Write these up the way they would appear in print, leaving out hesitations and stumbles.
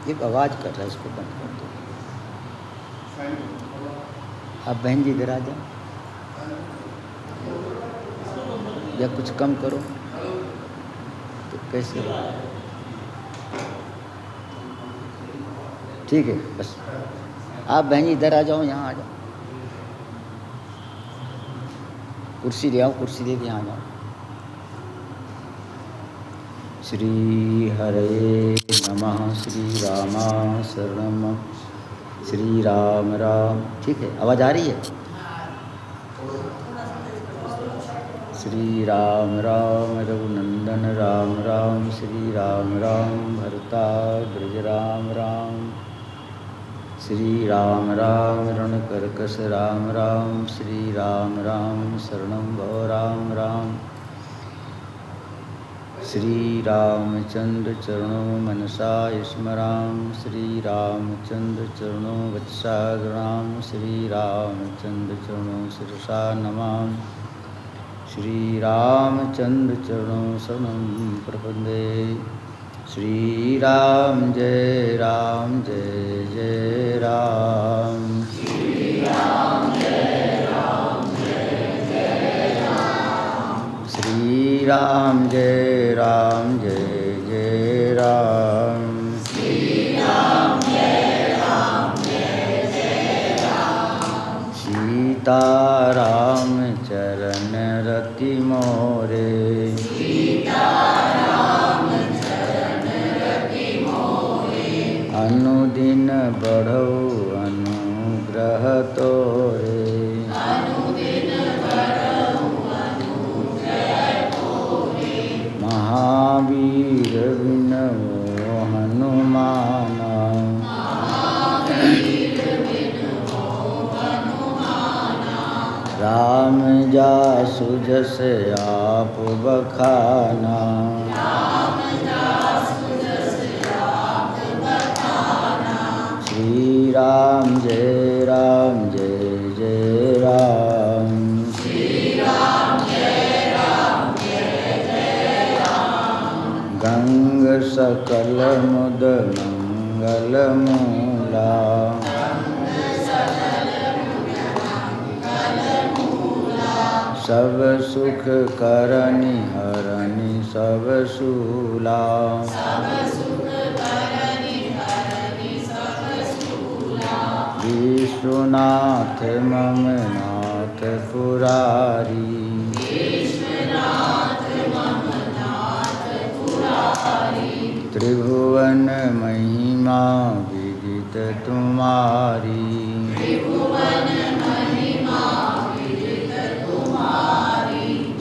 एक आवाज़ कर रहा है, इसको बंद कर दो। आप बहन जी इधर आ जाओ, या कुछ कम करो तो कैसे? ठीक है, बस आप बहन जी इधर आ जाओ, यहाँ आ जाओ, कुर्सी ले आओ, कुर्सी दे के यहाँ आ जाओ। श्री हरे नमः। श्री रामा शरणम। श्री राम राम। ठीक है, आवाज़ आ रही है? श्री राम राम रघुनंदन राम राम। श्री राम राम भरता ब्रज राम राम। श्री राम राम रणकर्कश राम राम। श्री राम राम शरणं भव राम राम। श्री रामचंद्र चरणों मनसा स्मराम। श्री रामचंद्र चरणों वत्सा गणाम। श्री रामचंद्र चरणों शिरसा नमाम। श्री रामचंद्र चरणों शरणं प्रपद्ये। श्री राम जय राम जय जय राम। श्री राम जय राम जय जय राम। श्री राम जय राम जय जय राम। श्री राम जय राम जय जय राम। सीता राम चरण रति मोरे। सीता राम चरण रति मोरे। अनुदिन बढ़ऊ अनुग्रह तोरे। अनुदिन बढ़ऊ अनुग्रह तोरे। महावीर विनवो हनुमाना। राम जासु जस आप बखाना। राम जासु जस आप बखाना। श्री राम जय जय राम। श्री राम जय जय राम। गंग सकल मुद मंगल मूला। सब सुख करनि हरनि सब शूला। सब सुख करनि हरनि सब शूला। विश्वनाथ मम नाथ पुरारी। विश्वनाथ मम नाथ पुरारी। त्रिभुवन महिमा विदित तुम्हारी। त्रिभुवन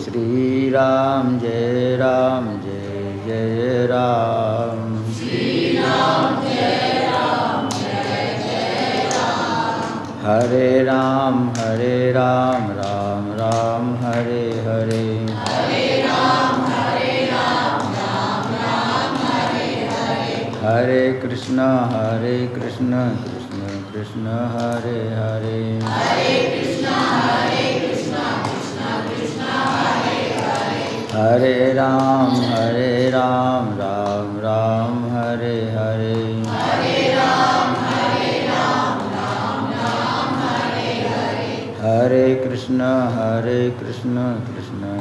श्री राम जय जय राम। श्री राम जय जय राम। हरे राम राम राम हरे हरे। हरे राम राम राम हरे हरे। हरे कृष्ण कृष्ण कृष्ण हरे हरे। हरे कृष्ण हरे राम राम राम हरे हरे। हरे राम राम राम हरे हरे। हरे कृष्ण कृष्ण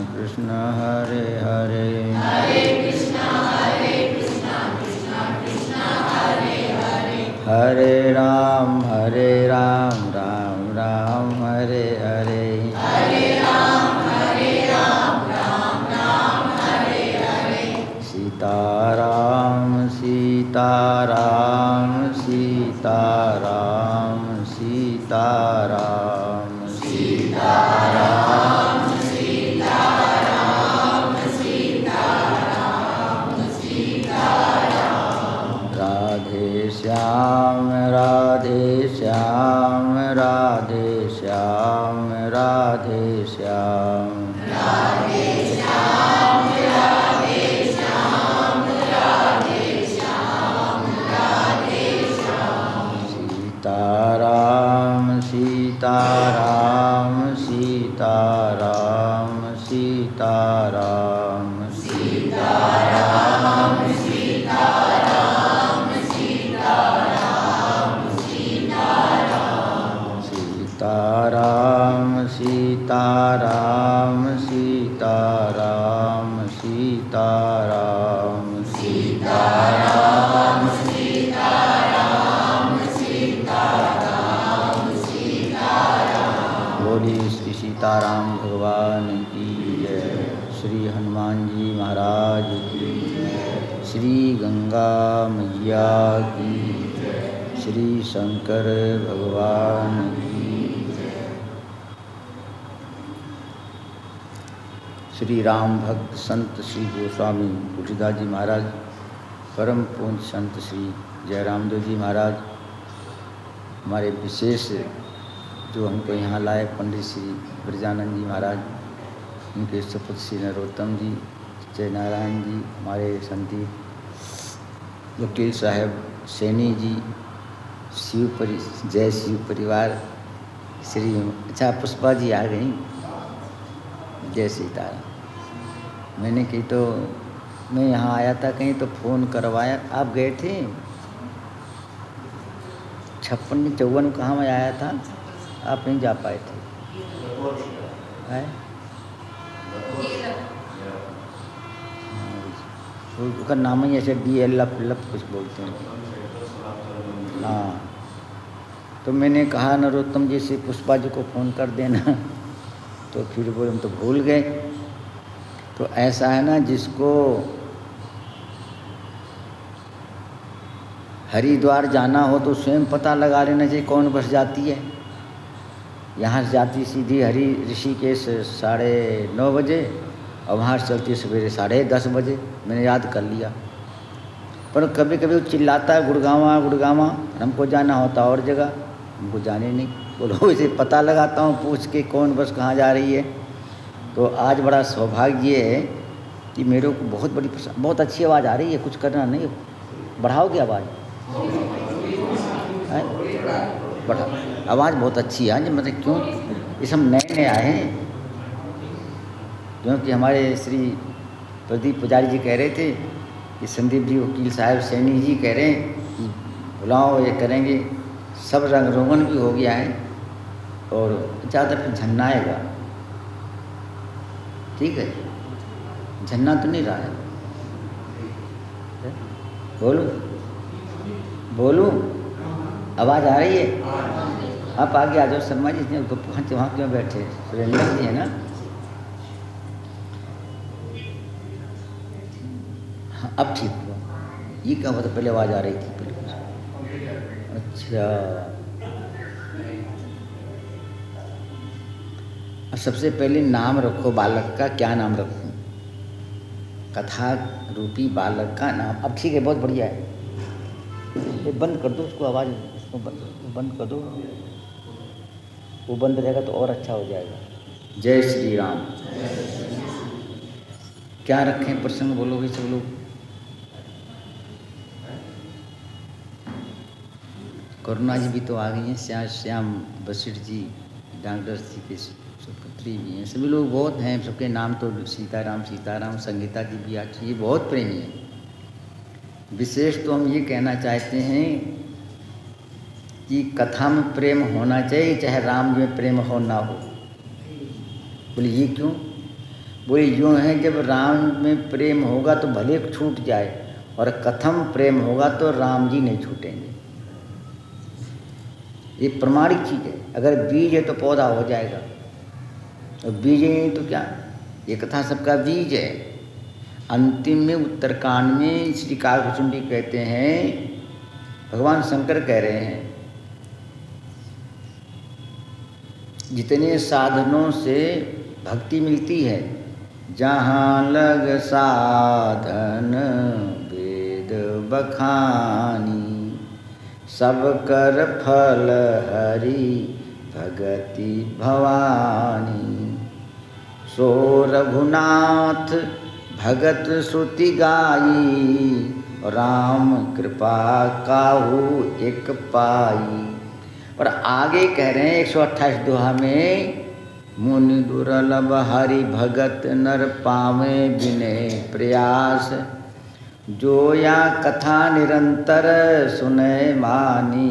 कृष्ण हरे हरे। हरे कृष्ण कृष्ण हरे हरे। हरे राम राम राम हरे हरे। हरे राम सीताराम सीताराम सीताराम सीताराम सीताराम सीताराम सीताराम सीताराम। राधे श्याम राधे श्याम राधे श्याम राधे श्याम। राधे श्याम राधे श्याम राधे श्याम राधे श्याम। सीताराम सीताराम सीताराम सीताराम सीताराम सीताराम सीताराम। श्री गंगा मैया की, श्री शंकर भगवान की, श्री राम भक्त संत श्री गोस्वामी तुलसीदास जी महाराज, परम पूज्य संत श्री जयराम देव जी महाराज, हमारे विशेष जो हमको यहाँ लाए पंडित श्री ब्रजानंद जी महाराज, उनके सुपुत्र श्री नरोत्तम जी, जय नारायण जी, हमारे संती वकील साहब सैनी जी, जय शिव परिवार, श्री अच्छा पुष्पा जी आ गई, जय सीताराम। मैंने कही तो मैं यहाँ आया था कहीं तो फ़ोन करवाया, आप गए थे 56-54 कहाँ मैं आया था, आप नहीं जा पाए थे है? उसका नाम ही ऐसे DL कुछ बोलते हैं। हाँ, तो मैंने कहा नरोत्तम जी से पुष्पा जी को फ़ोन कर देना, तो फिर बोले हम तो भूल गए। तो ऐसा है ना, जिसको हरिद्वार जाना हो तो स्वयं पता लगा लेना चाहिए कौन बस जाती है। यहाँ से जाती सीधी हरि ऋषिकेश 9:30 बजे और वहाँ से चलती सवेरे 10:30 बजे, मैंने याद कर लिया। पर कभी कभी वो चिल्लाता है गुड़गांवा, हमको जाना होता और जगह, हमको जाने नहीं। बोलो इसे पता लगाता हूँ पूछ के कौन बस कहाँ जा रही है। तो आज बड़ा सौभाग्य ये है कि मेरे को बहुत अच्छी आवाज़ आ रही है, कुछ करना नहीं, बढ़ाओगे आवाज़ है? बढ़ाओ, आवाज़ बहुत अच्छी है। मतलब क्यों, इस हम नए आए हैं, क्योंकि हमारे श्री प्रदीप पुजारी जी कह रहे थे कि संदीप जी वकील साहब सैनी जी कह रहे हैं कि बुलाओ, ये करेंगे। सब रंग रोगन भी हो गया है और ज़्यादा फिर झन्ना आएगा, ठीक है, झन्ना तो नहीं रहा है। बोलू आवाज़ आ रही है? आप आगे आ जाओ शर्मा जी, वहाँ क्यों बैठे, सुरेंद्र जी है ना? हाँ अब ठीक हुआ, ये क्या हुआ था, पहले आवाज़ आ रही थी बिल्कुल। अच्छा, सबसे पहले नाम रखो बालक का, क्या नाम रखूं? कथा रूपी बालक का नाम, अब ठीक है, बहुत बढ़िया है। ये बंद कर दो उसको, आवाज़ उसको बंद कर दो, वो बंद रहेगा तो और अच्छा हो जाएगा। जय श्री राम। क्या रखें प्रसंग, बोलो भाई सब लोग। करुणा जी भी तो आ गई हैं, श्याम बसिर जी, डॉक्टर जी के सुपुत्री भी हैं, सभी लोग बहुत हैं, सबके नाम तो सीताराम, संगीता जी भी आती, ये बहुत प्रेमी हैं। विशेष तो हम ये कहना चाहते हैं कि कथा में प्रेम होना चाहिए, चाहे राम जी में प्रेम हो ना हो। बोले ये क्यों? बोले यूँ है, जब राम में प्रेम होगा तो भले छूट जाए, और कथा में प्रेम होगा तो राम जी नहीं छूटेंगे। ये प्रमाणिक चीज़ है। अगर बीज है तो पौधा हो जाएगा, और बीज नहीं तो क्या, ये कथा सबका बीज है। अंतिम में उत्तरकांड में श्री काकभूषुंडी कहते हैं, भगवान शंकर कह रहे हैं, जितने साधनों से भक्ति मिलती है, जहाँ लग साधन वेद बखानी, सब कर फल हरि भगति भवानी। सो रघुनाथ भगत श्रुति गाई, राम कृपा काहू एक पाई। और आगे कह रहे हैं 128 दोहा में, मुनि दुर्लभ हरि भगत नर पावे बिने प्रयास, जो या कथा निरंतर सुने मानी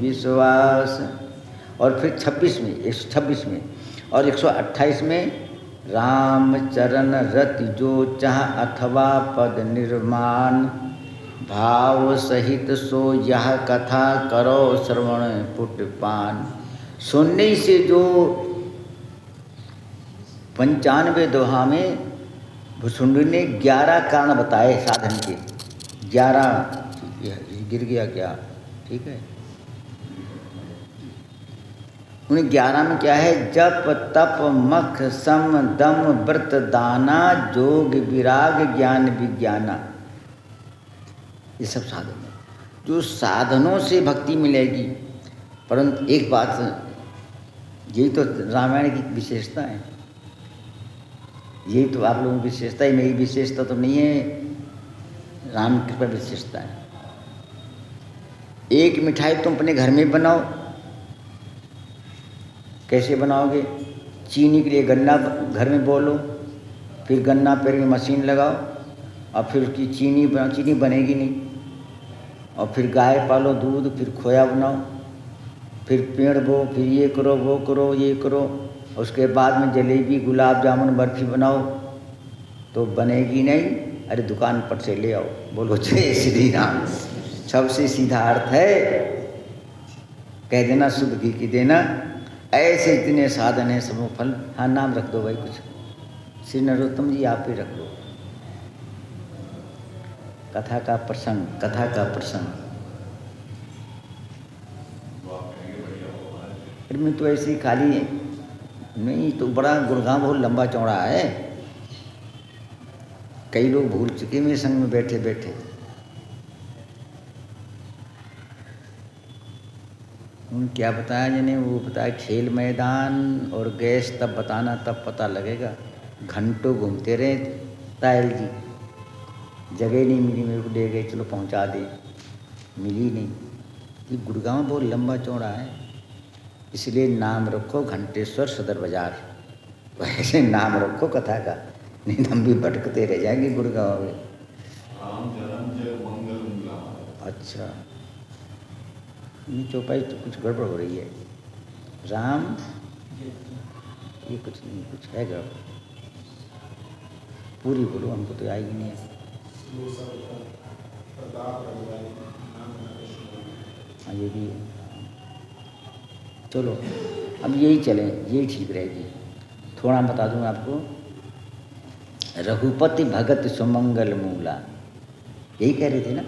विश्वास। और फिर 126 में और 128 में, राम चरण रति जो चाह अथवा पद निर्माण, भाव सहित सो यह कथा करो श्रवण पुटपान। सुनने से जो 95 दोहा में भुसुंडी ने 11 कारण बताए साधन के, 11 गिर गया क्या? ठीक है। उन 11 में क्या है? जप तप मख सम दम व्रत दाना जोग विराग ज्ञान विज्ञाना, ये सब साधन है। जो साधनों से भक्ति मिलेगी। परंतु एक बात, यही तो रामायण की विशेषता है, यही तो आप लोगों की विशेषता है। मेरी विशेषता तो नहीं है, राम कृपा विशेषता है। एक मिठाई तुम अपने घर में बनाओ, कैसे बनाओगे? चीनी के लिए गन्ना घर में बोलो, फिर गन्ना पेड़ में मशीन लगाओ, और फिर उसकी चीनी बनेगी नहीं। और फिर गाय पालो, दूध, फिर खोया बनाओ, फिर पेड़ बो, फिर ये करो वो करो ये करो, उसके बाद में जलेबी गुलाब जामुन बर्फी बनाओ, तो बनेगी नहीं। अरे दुकान पर से ले आओ। बोलो जय श्री राम। सबसे सीधा अर्थ है, कह देना शुद्ध घी की देना। ऐसे इतने साधन हैं, सबों फल। हाँ, नाम रख दो भाई कुछ। श्री नरोत्तम जी आप ही रख दो। कथा का प्रसंग, कथा का प्रसंग। फिर मैं तो ऐसे ही खाली नहीं, तो बड़ा गुणगान बहुत लंबा चौड़ा है। कई लोग भूल चुके मेरे संग में बैठे बैठे। क्या बताया जिन्हें? वो बताया खेल मैदान और गैस तब बताना, तब पता लगेगा। घंटों घूमते रहे तायल जी, जगह नहीं मिली, मेरे को ले गए, चलो पहुंचा दे, मिली नहीं। ये गुड़गांव बहुत लंबा चौड़ा है, इसलिए नाम रखो घंटेश्वर सदर बाजार, वैसे नाम रखो कथा का, नहीं हम भी भटकते रह जाएंगे गुड़गांव में। अच्छा, ये चौपाई तो कुछ गड़बड़ हो रही है। राम ये कुछ नहीं, कुछ है गड़बड़। पूरी बोलो, हमको तो आएगी नहीं है। हाँ ये भी है। चलो अब यही चलें, यही ठीक रहेगी। थोड़ा बता दूँ आपको। रघुपति भगत सुमंगल मूला, यही कह रहे थे ना?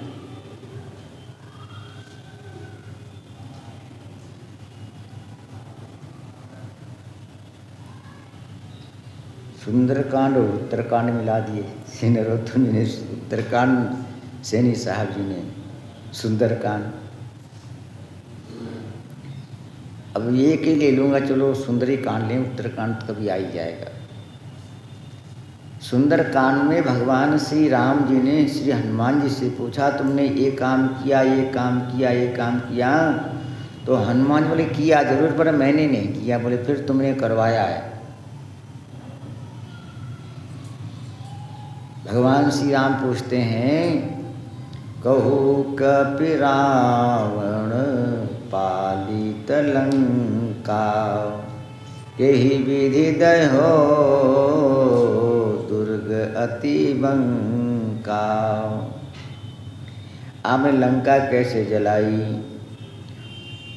सुंदरकांड और उत्तरकांड मिला दिए। श्री नरोत्तम जी ने उत्तरकांड, सैनी साहब जी ने सुंदरकांड। अब ये के ले लूँगा, चलो सुंदरी कांड लें, उत्तरकांड तो कभी आ ही जाएगा। सुंदरकांड में भगवान श्री राम जी ने श्री हनुमान जी से पूछा, तुमने ये काम किया, ये काम किया, ये काम किया? तो हनुमान बोले किया जरूर, पर मैंने नहीं किया। बोले फिर तुमने करवाया है। भगवान श्री राम पूछते हैं, कहु कपि रावण पालित लंका, यही विधि दहो दुर्ग अति बंका। आपने लंका कैसे जलाई?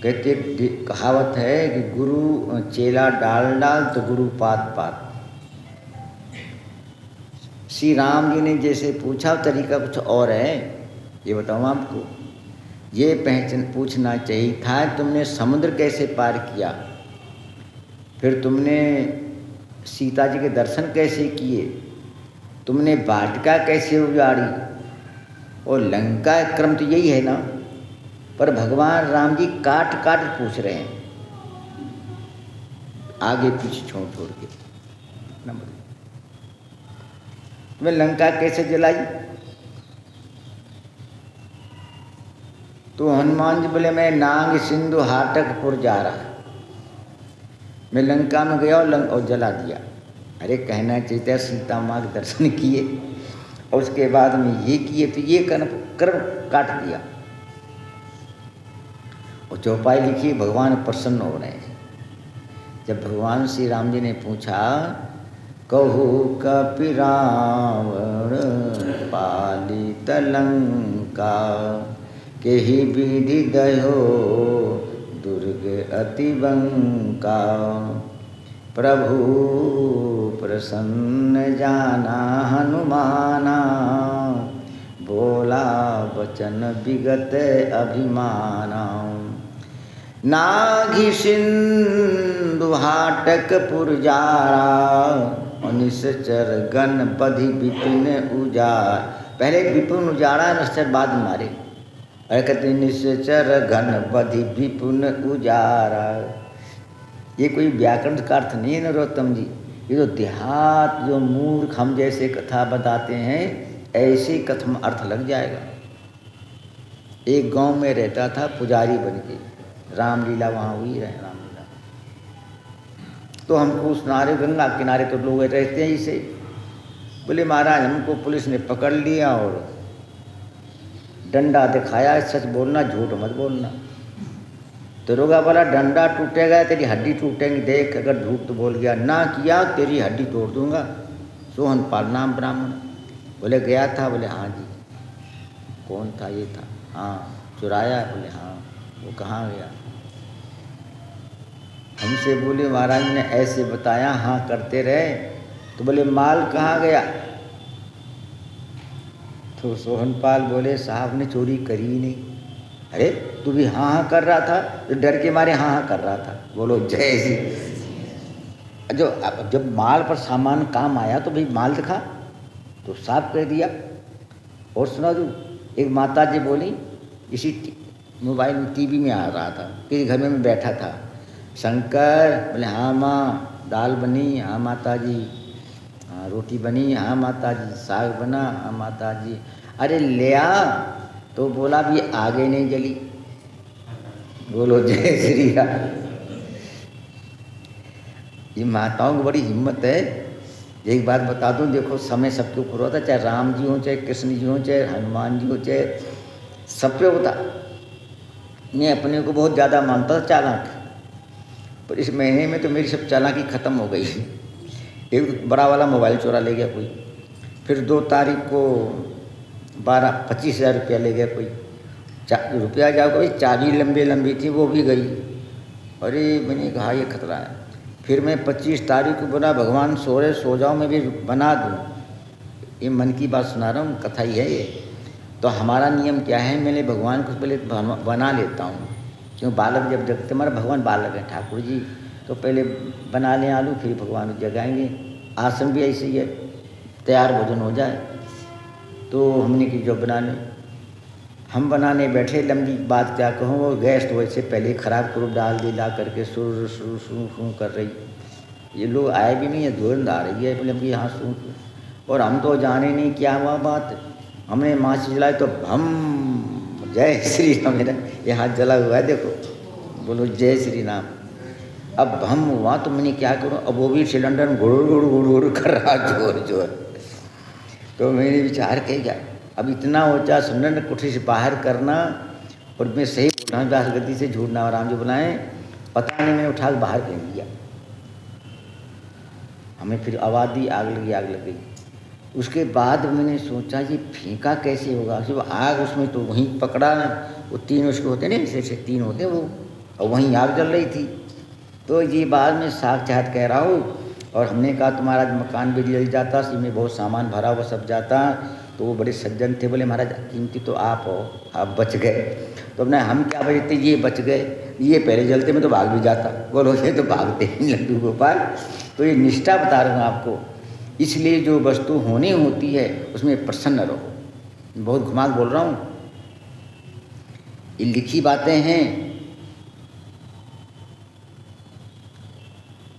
कहते कहावत है कि गुरु चेला डाल डाल तो गुरु पात पात। श्री राम जी ने जैसे पूछा, तरीका कुछ और है, ये बताऊँ आपको। ये पूछना चाहिए था, तुमने समुद्र कैसे पार किया? फिर तुमने सीता जी के दर्शन कैसे किए? तुमने वाटिका कैसे उजाड़ी? और लंका क्रम तो यही है ना। पर भगवान राम जी काट काट पूछ रहे हैं, आगे पीछे छोड़ छोड़ के। नंबर मैं लंका कैसे जलाई? तो हनुमान जी बोले मैं नांग सिंधु हाटकपुर जा रहा, मैं लंका में गया और जला दिया। अरे कहना चाहिए सीता माँ के दर्शन किए और उसके बाद में ये किए, तो ये कर्म काट दिया। और चौपाई लिखी, भगवान प्रसन्न हो रहे हैं। जब भगवान श्री राम जी ने पूछा, कहु कपि रावण पालित लंका, केहि विधि दयो दुर्ग अति बंका। प्रभु प्रसन्न जाना हनुमाना, बोला वचन विगत अभिमाना। नाघि सिंधु हाटक पुरजारा, निश्चर गण बधि विपिन उजार। पहले विपुन उजाड़ा, निश्चर बाद में मारे। अरे कहते निश्चर घन बधि विपुन उजारा। ये कोई व्याकरण का अर्थ नहीं है नरोत्तम जी, ये तो देहात जो मूर्ख हम जैसे कथा बताते हैं ऐसे कथम अर्थ लग जाएगा। एक गांव में रहता था पुजारी बन के, रामलीला वहाँ हुई रहे रामलीला। तो हमको उस नारे गंगा किनारे तो लोग रहते हैं इसे। बोले महाराज हमको पुलिस ने पकड़ लिया और डंडा दिखाया, सच बोलना झूठ मत बोलना। तो रोगा बोला डंडा टूटेगा तेरी हड्डी टूटेंगी, देख अगर झूठ तो बोल गया, ना किया तेरी हड्डी तोड़ दूंगा। सोहनपाल नाम ब्राह्मण। बोले गया था? बोले हाँ जी। कौन था? ये था। हाँ। चुराया? बोले हाँ। वो कहाँ गया? हमसे बोले महाराज ने ऐसे बताया, हाँ करते रहे। तो बोले माल कहाँ गया? तो सोहनपाल बोले साहब ने चोरी करी ही नहीं। अरे तू भी हाँ हाँ कर रहा था? तो डर के मारे हाँ हाँ कर रहा था। बोलो जय श्री। जब माल पर सामान काम आया तो भाई माल दिखा, तो साफ कह दिया। और सुना दूँ, एक माता जी बोली, इसी मोबाइल में टीवी में आ रहा था, किसी घर में मैं बैठा था। शंकर? बोले हाँ माँ। दाल बनी? हाँ माता जी। हाँ रोटी बनी? हाँ माता जी। साग बना? हाँ माता जी। अरे ले आ। तो बोला भी आगे नहीं जली। बोलो जय श्री राम। ये माताओं की बड़ी हिम्मत है। एक बात बता दूं, देखो समय सबके ऊपर होता है, चाहे राम जी हो, चाहे कृष्ण जी हो, चाहे हनुमान जी हो, चाहे सब पे होता। मैं अपने को बहुत ज़्यादा मानता था चालाक, पर इस महीने में तो मेरी सब चालाकी ख़त्म हो गई। एक बड़ा वाला मोबाइल चोरा ले गया कोई, फिर 2 तारीख को 25,000 रुपया ले गया कोई। रुपया जाओ कोई, चाबी लंबी थी वो भी गई। अरे मैंने कहा ये खतरा है। फिर मैं 25 तारीख को बोला भगवान सो जाओ मैं भी बना दूँ। ये मन की बात सुना रहा हूँ, कथा ही है ये। तो हमारा नियम क्या है, मैंने भगवान को पहले बना लेता हूँ, क्यों बालक जब जगते हमारा भगवान बालक है ठाकुर जी, तो पहले बना लें आलू, फिर भगवान को जगाएंगे। आसन भी ऐसे ही है, तैयार भोजन हो जाए तो हमने की जो बना लें। हम बनाने बैठे, लंबी बात क्या कहूँ, वो गैस तो वैसे पहले ही खराब करो डाल दी ला करके शुरू कर रही। ये लोग आए भी नहीं है, धुंध आ रही है फिल्म की यहाँ शुरू। और हम तो जाने नहीं क्या हुआ बात। हमने माची जलाई तो हम जय श्री राम, मेरा ये हाथ जला हुआ है देखो, बोलो जय श्री राम। अब हम हुआ तो मैंने क्या करूँ, अब वो भी सिलेंडर गुड़ कर रहा जोर। तो मैंने विचार किया अब इतना ऊँचा सिलेंडर कोठरी से बाहर करना, और मैं सही बोल रहा हूँ व्यास गति से, झूठ ना राम जी बुलाएं, पता नहीं मैंने उठा के बाहर फेंक दिया। हमें फिर आवाज़ दी, आग लग गई। उसके बाद मैंने सोचा ये फेंका कैसे होगा, सिर्फ आग उसमें तो वहीं पकड़ा ना, वो 3 उसके होते नहीं, ऐसे 3 होते वो, और वहीं आग जल रही थी। तो ये बात मैं साक्षात कह रहा हूँ। और हमने कहा तुम्हारा मकान भी जल जाता, इसमें बहुत सामान भरा हुआ सब जाता। तो वो बड़े सज्जन थे, बोले महाराज कीमती तो आप हो, आप बच गए। तो अपने हम क्या बचते, ये बच गए, ये पहले जलते में तो भाग भी जाता। बोलो ये तो भागते हैं लड्डू गोपाल। तो ये निष्ठा बता रहा हूँ आपको। इसलिए जो वस्तु होनी होती है उसमें प्रसन्न रहो। बहुत घुमा बोल रहा हूँ, ये लिखी बातें हैं।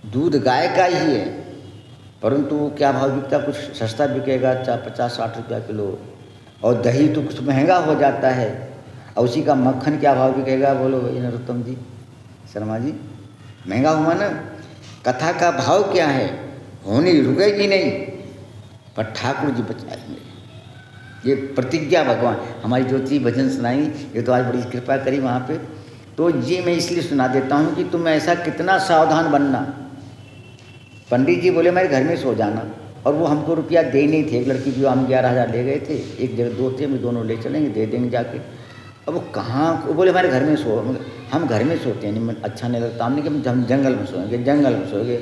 दूध गाय का ही है, परंतु वो क्या भाव बिकता, कुछ सस्ता बिकेगा 50-60 रुपया किलो, और दही तो कुछ महंगा हो जाता है। और उसी का मक्खन क्या भाव बिकेगा, बोलो नरोत्तम जी, शर्मा जी, महंगा हुआ ना। कथा का भाव क्या है, होनी रुकेगी नहीं, पर ठाकुर जी बचाएंगे। ये प्रतिज्ञा भगवान हमारी ज्योति भजन सुनाई, ये तो आज बड़ी कृपा करी वहाँ पे। तो ये मैं इसलिए सुना देता हूँ कि तुम ऐसा कितना सावधान बनना। पंडित जी बोले मेरे घर में सो जाना, और वो हमको रुपया दे नहीं थे। एक लड़की जो हम 11,000 ले गए थे, एक जगह 2 थे, हम दोनों ले चलेंगे, दे देंगे जाके। अब वो कहाँ, वो बोले हमारे घर में सो, हम घर में सोते हैं, नहीं अच्छा नहीं लगता हमने कि हम जंगल में सोएंगे।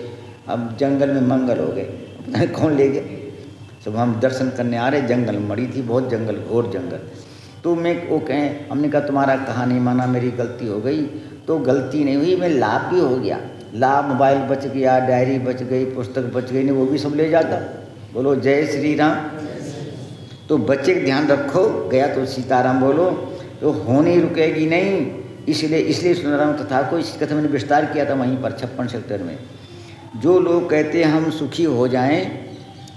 अब जंगल में मंगल हो गए, पता नहीं कौन ले गए। सब हम दर्शन करने आ रहे, जंगल मड़ी थी, बहुत जंगल, घोर जंगल। तो मैं वो कहें, हमने कहा तुम्हारा कहा नहीं माना, मेरी गलती हो गई। तो गलती नहीं हुई, मैं लाभ भी हो गया। लाभ, मोबाइल बच गया, डायरी बच गई, पुस्तक बच गई, नहीं वो भी सब ले जाता। बोलो जय श्री राम। तो बच्चे का ध्यान रखो, गया तो सीताराम बोलो, तो होनी रुकेगी नहीं। इसलिए सुन रहा हूँ तथा को। इस कथा मैंने विस्तार किया था वहीं पर 56 सेक्टर में। जो लोग कहते हैं हम सुखी हो जाएं,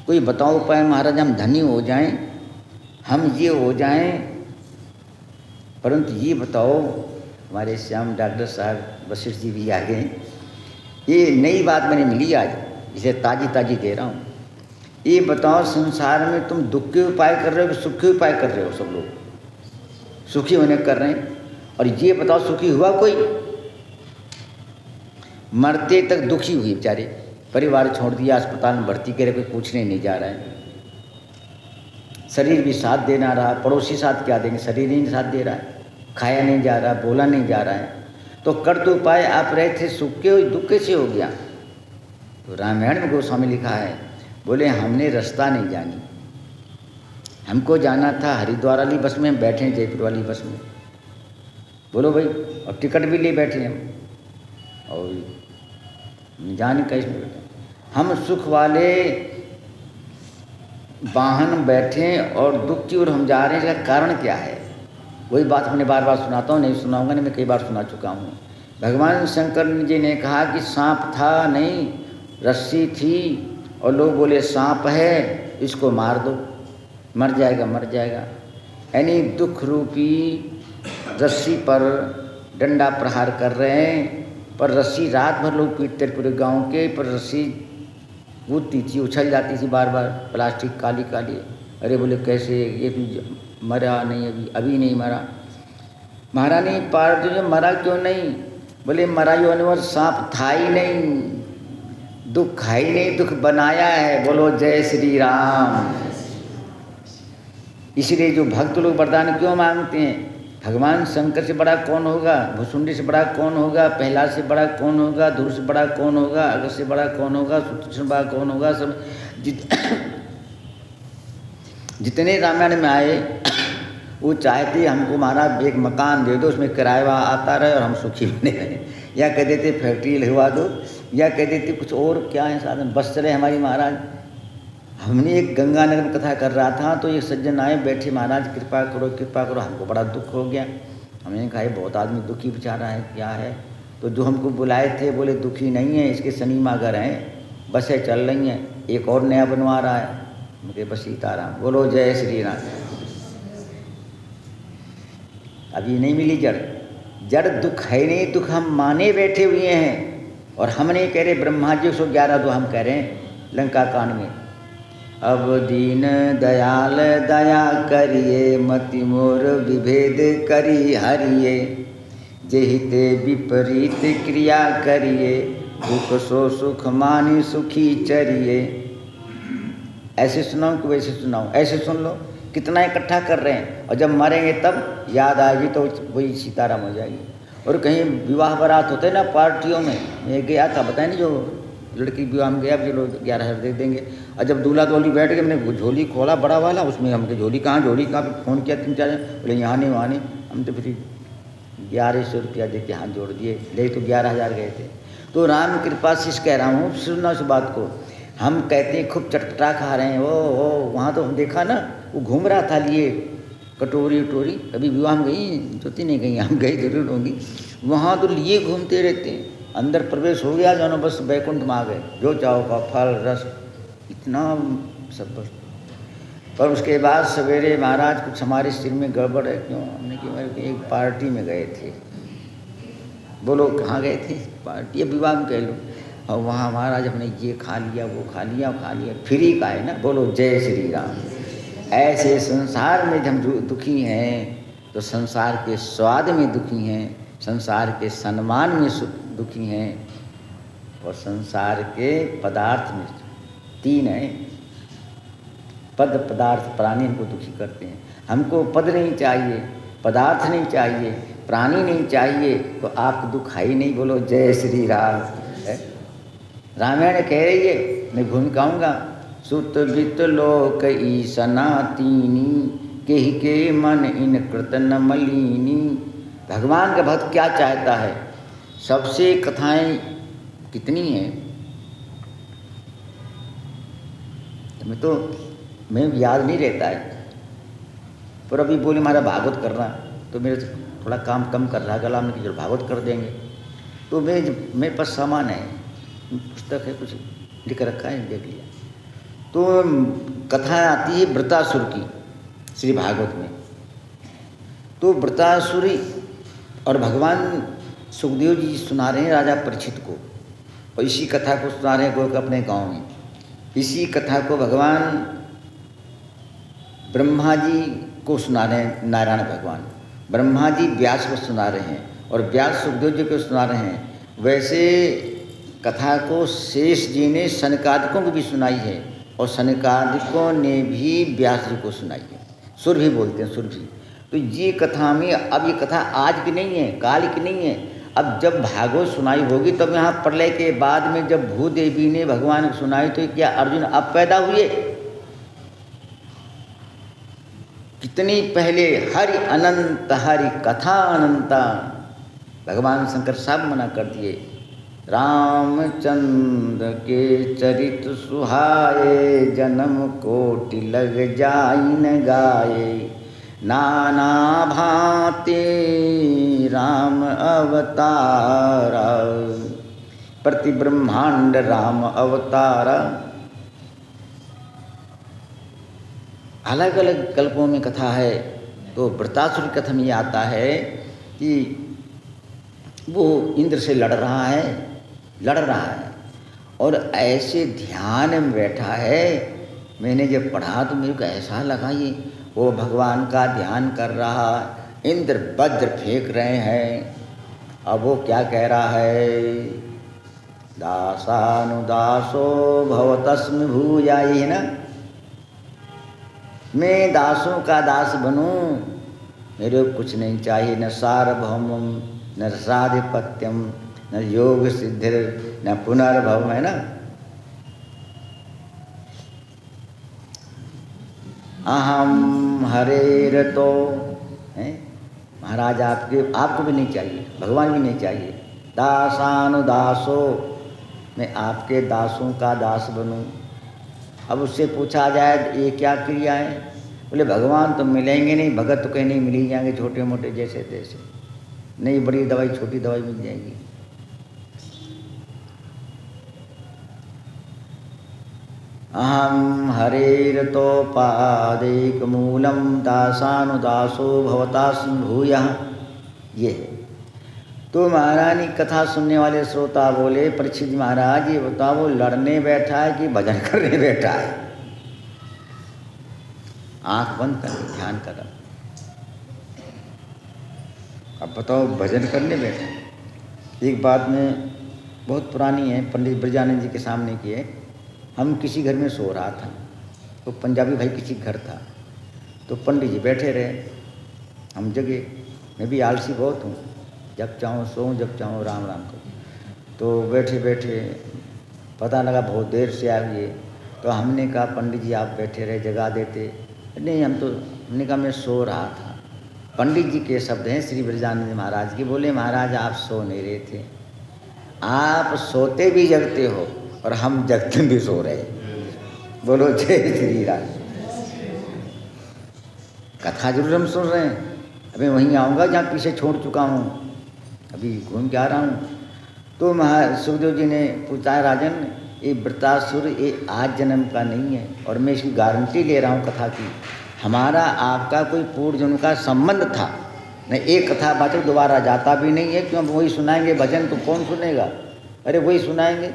कोई बताओ उपाय महाराज हम धनी हो जाएं, हम ये हो जाएं, परंतु ये बताओ, हमारे श्याम डॉक्टर साहब वशिष्ठ जी भी आ गए। ये नई बात मैंने मिली आज, इसे ताजी ताजी दे रहा हूँ। ये बताओ संसार में तुम दुख के उपाय कर रहे हो कि सुख के उपाय कर रहे हो? सब लोग सुखी होने कर रहे हैं। और ये बताओ सुखी हुआ कोई? मरते तक दुखी हुए बेचारे, परिवार छोड़ दिया, अस्पताल में भर्ती करे, कोई पूछने नहीं जा रहा है। शरीर भी साथ देना रहा, पड़ोसी साथ क्या देंगे, शरीर ही नहीं साथ दे रहा है, खाया नहीं जा रहा, बोला नहीं जा रहा है। तो कर तो उपाय आप रहे थे, सुख के दुख कैसे हो गया? तो रामायण में गोस्वामी लिखा है, बोले हमने रास्ता नहीं जानी, हमको जाना था हरिद्वार वाली बस में, हम बैठे हैं जयपुर वाली बस में। बोलो भाई, और टिकट भी ले बैठे हम, और जाने कैसे बैठे। हम सुख वाले वाहन बैठे और दुख की ओर हम जा रहे हैं, इसका कारण क्या है? वही बात हमने बार बार सुनाता हूँ, नहीं सुनाऊंगा नहीं, मैं कई बार सुना चुका हूँ। भगवान शंकर जी ने कहा कि सांप था नहीं, रस्सी थी, और लोग बोले सांप है, इसको मार दो, मर जाएगा मर जाएगा। यानी दुख रूपी रस्सी पर डंडा प्रहार कर रहे हैं, पर रस्सी रात भर लोग पीटते पूरे गांव के, पर रस्सी कूदती थी, उछल जाती थी बार बार, प्लास्टिक काली काली। अरे बोले कैसे, ये भी मरा नहीं, अभी नहीं मरा। मारा नहीं, पार तुझे मरा क्यों नहीं? बोले मरा ही होने पर सांप था ही नहीं, दुख है ही नहीं, दुख बनाया है। बोलो जय श्री राम। इसलिए जो भक्त लोग वरदान क्यों मांगते हैं? भगवान शंकर से बड़ा कौन होगा, भुसुंडी से बड़ा कौन होगा, प्रहलाद से बड़ा कौन होगा, ध्रुव से बड़ा कौन होगा, अगस्त से बड़ा कौन होगा, सूत्र से बड़ा कौन होगा। सब जितने रामायण में आए वो चाहते हमको महाराज एक मकान दे दो, उसमें किराया आता रहे और हम सुखी बने रहें, या कह देते फैक्ट्री लगवा दो, या कह देते कुछ और क्या है साधन, बस चले हमारी महाराज। हमने एक गंगानगर में कथा कर रहा था, तो एक सज्जन आए बैठे, महाराज कृपा करो कृपा करो, हमको बड़ा दुख हो गया। हमने कहा बहुत आदमी दुखी बेचारा है, क्या है? तो जो हमको बुलाए थे बोले दुखी नहीं है, इसके शनि मागर हैं, बसें चल रही हैं, एक और नया बनवा रहा है। मुझे बस सीताराम। बोलो जय श्री राम। अभी नहीं मिली जड़, जड़ दुख है नहीं, दुख हम माने बैठे हुए हैं। और हम नहीं कह रहे ब्रह्मा जी 111 तो हम कह रहे हैं लंका कांड में, अब दीन दयाल दया करिए, मति मोर विभेद करी हरिये, जेहिते विपरीत क्रिया करिए, दुख सो सुख मानी सुखी चरिए। ऐसे सुनाऊं कि वैसे सुनाऊं? ऐसे सुन लो, कितना इकट्ठा कर रहे हैं, और जब मरेंगे तब याद आएगी तो वही सीताराम हो जाएगी। और कहीं विवाह बारात होते ना पार्टियों में, मैं गया था, बताए नहीं, जो लड़की विवाह में गया, चलो 11,000 दे देंगे, और जब दूल्हा दुल्हन बैठ गए, मैंने झोली खोला बड़ा वाला, उसमें हमके झोली कहाँ फ़ोन किया 3-4 बोले यहाँ नहीं वहाँ नहीं। हम तो फिर 1100 रुपया दे के हाथ जोड़ दिए, ले तो 11,000 गए थे। तो राम कृपा से कह रहा हूँ, सुनना उस बात को। हम कहते हैं खूब चटपटा खा रहे हैं, ओ वहाँ तो हम देखा ना, वो घूम रहा था लिए कटोरी उटोरी। कभी विवाह में गई ज्योति नहीं गई, हम गई जरूर होंगी, वहाँ तो लिए घूमते रहते हैं। अंदर प्रवेश हो गया जानो, बस बैकुंठ में आ गए, जो चाहो का फल रस इतना सब बस। पर उसके बाद सवेरे महाराज कुछ हमारे सिर में गड़बड़ है, क्यों? हमने कि एक पार्टी में गए थे। बोलो कहाँ गए थे? पार्टी या विवाह में कह लो। और वहाँ महाराज हमने ये खा लिया वो खा लिया फ्री का है ना। बोलो जय श्री राम। ऐसे संसार में जब हम दुखी हैं तो संसार के स्वाद में दुखी हैं, संसार के सम्मान में दुखी हैं, और संसार के पदार्थ में 3 हैं, पद पदार्थ प्राणी हमको दुखी करते हैं। हमको पद नहीं चाहिए, पदार्थ नहीं चाहिए, प्राणी नहीं चाहिए, तो आपको दुख है ही नहीं। बोलो जय श्री राम। रामायण कह रही है, मैं घूम के आऊँगा, सुत बित लोक ईसना तीनी, केहि के मन इन कृत न मलिनी। भगवान का भक्त क्या चाहता है? सबसे कथाएं कितनी हैं, मैं याद नहीं रहता है। पर अभी बोले हमारा भागवत करना, तो मेरे थोड़ा काम कम कर रहा, गला में कि भागवत कर देंगे। तो मेरे पास सामान है, पुस्तक है, कुछ लिख रखा है, देख लिया। तो कथा आती है वृतासुर की श्री भागवत में। तो वृतासुरी और भगवान सुखदेव जी सुना रहे हैं राजा परीक्षित को, और इसी कथा को सुना रहे हैं गोरख अपने गांव में। इसी कथा को भगवान ब्रह्मा जी को सुना रहे हैं, नारायण भगवान। ब्रह्मा जी व्यास को सुना रहे हैं और व्यास सुखदेव जी को सुना रहे हैं। वैसे कथा को शेष जी ने सनकादिकों को भी सुनाई है, और सनकादिकों ने भी व्यास जी को सुनाई है। सुर भी बोलते हैं, सुर भी। तो ये कथा में, अब ये कथा आज की नहीं है, काल की नहीं है। अब जब भागवत सुनाई होगी तब यहाँ प्रलय के बाद में जब भूदेवी ने भगवान को सुनाई, तो क्या अर्जुन अब पैदा हुए? कितनी पहले हरि अनंत हरि कथा अनंता, भगवान शंकर साहब मना कर दिए। रामचंद्र के चरित सुहाए, जन्म कोटि लग जाई न गाये। नाना भांति राम अवतारा, प्रति ब्रह्मांड राम अवतारा। अलग अलग कल्पों में कथा है। तो वृतासुर कथा में आता है कि वो इंद्र से लड़ रहा है और ऐसे ध्यान में बैठा है। मैंने जब पढ़ा तो मेरे को ऐसा लगा ये वो भगवान का ध्यान कर रहा। इंद्र वज्र फेंक रहे हैं। अब वो क्या कह रहा है? दासानुदासो भवतस्मि भूया, ये है ना, मैं दासों का दास बनूं, मेरे को कुछ नहीं चाहिए, न सार्वभौमम न साधिपत्यम न योग सिद्धि न पुनर्भव, है ना। अहम हरेरतो, है महाराज, आपको भी नहीं चाहिए, भगवान भी नहीं चाहिए। दासानुदासो, मैं आपके दासों का दास बनूं। अब उससे पूछा जाए ये क्या क्रिया है? बोले भगवान तो मिलेंगे नहीं, भगत तो कहीं नहीं मिल ही जाएंगे, छोटे मोटे जैसे तैसे, नहीं बड़ी दवाई छोटी दवाई मिल जाएगी। अहम हरेरतोपादेक मूलम दासानुदासो भवतास्मि भूयः, ये है। तो महारानी कथा सुनने वाले श्रोता बोले, परीक्षित महाराज ये बताओ वो लड़ने बैठा है कि भजन करने बैठा है? आंख बंद कर ध्यान कर। अब बताओ भजन करने बैठा है। एक बात में बहुत पुरानी है, पंडित ब्रजानंद जी के सामने की है। हम किसी घर में सो रहा था, तो पंजाबी भाई किसी घर था, तो पंडित जी बैठे रहे, हम जगे। मैं भी आलसी बहुत हूँ, जब चाहूँ सोऊं, जब चाहूँ राम राम करूँ। तो बैठे बैठे पता लगा बहुत देर से आ गए। तो हमने कहा पंडित जी आप बैठे रहे, जगा देते। नहीं, हमने कहा मैं सो रहा था। पंडित जी के शब्द हैं श्री ब्रजानंद महाराज की। बोले महाराज आप सो नहीं रहे थे, आप सोते भी जगते हो और हम जगते भी सो रहे। बोलो जय श्री राम। कथा जरूर हम सुन रहे हैं। अभी वहीं आऊँगा जहाँ पीछे छोड़ चुका हूँ, अभी घूम के आ रहा हूँ। तो सुखदेव जी ने पूछा, राजन ये वृतासुर ये आज जन्म का नहीं है, और मैं इसकी गारंटी ले रहा हूँ कथा की। हमारा आपका कोई पूर्व जन्म का संबंध था न, एक कथा बाचक दोबारा जाता भी नहीं है। क्यों? वही सुनाएंगे, भजन तो कौन सुनेगा? अरे वही सुनाएंगे।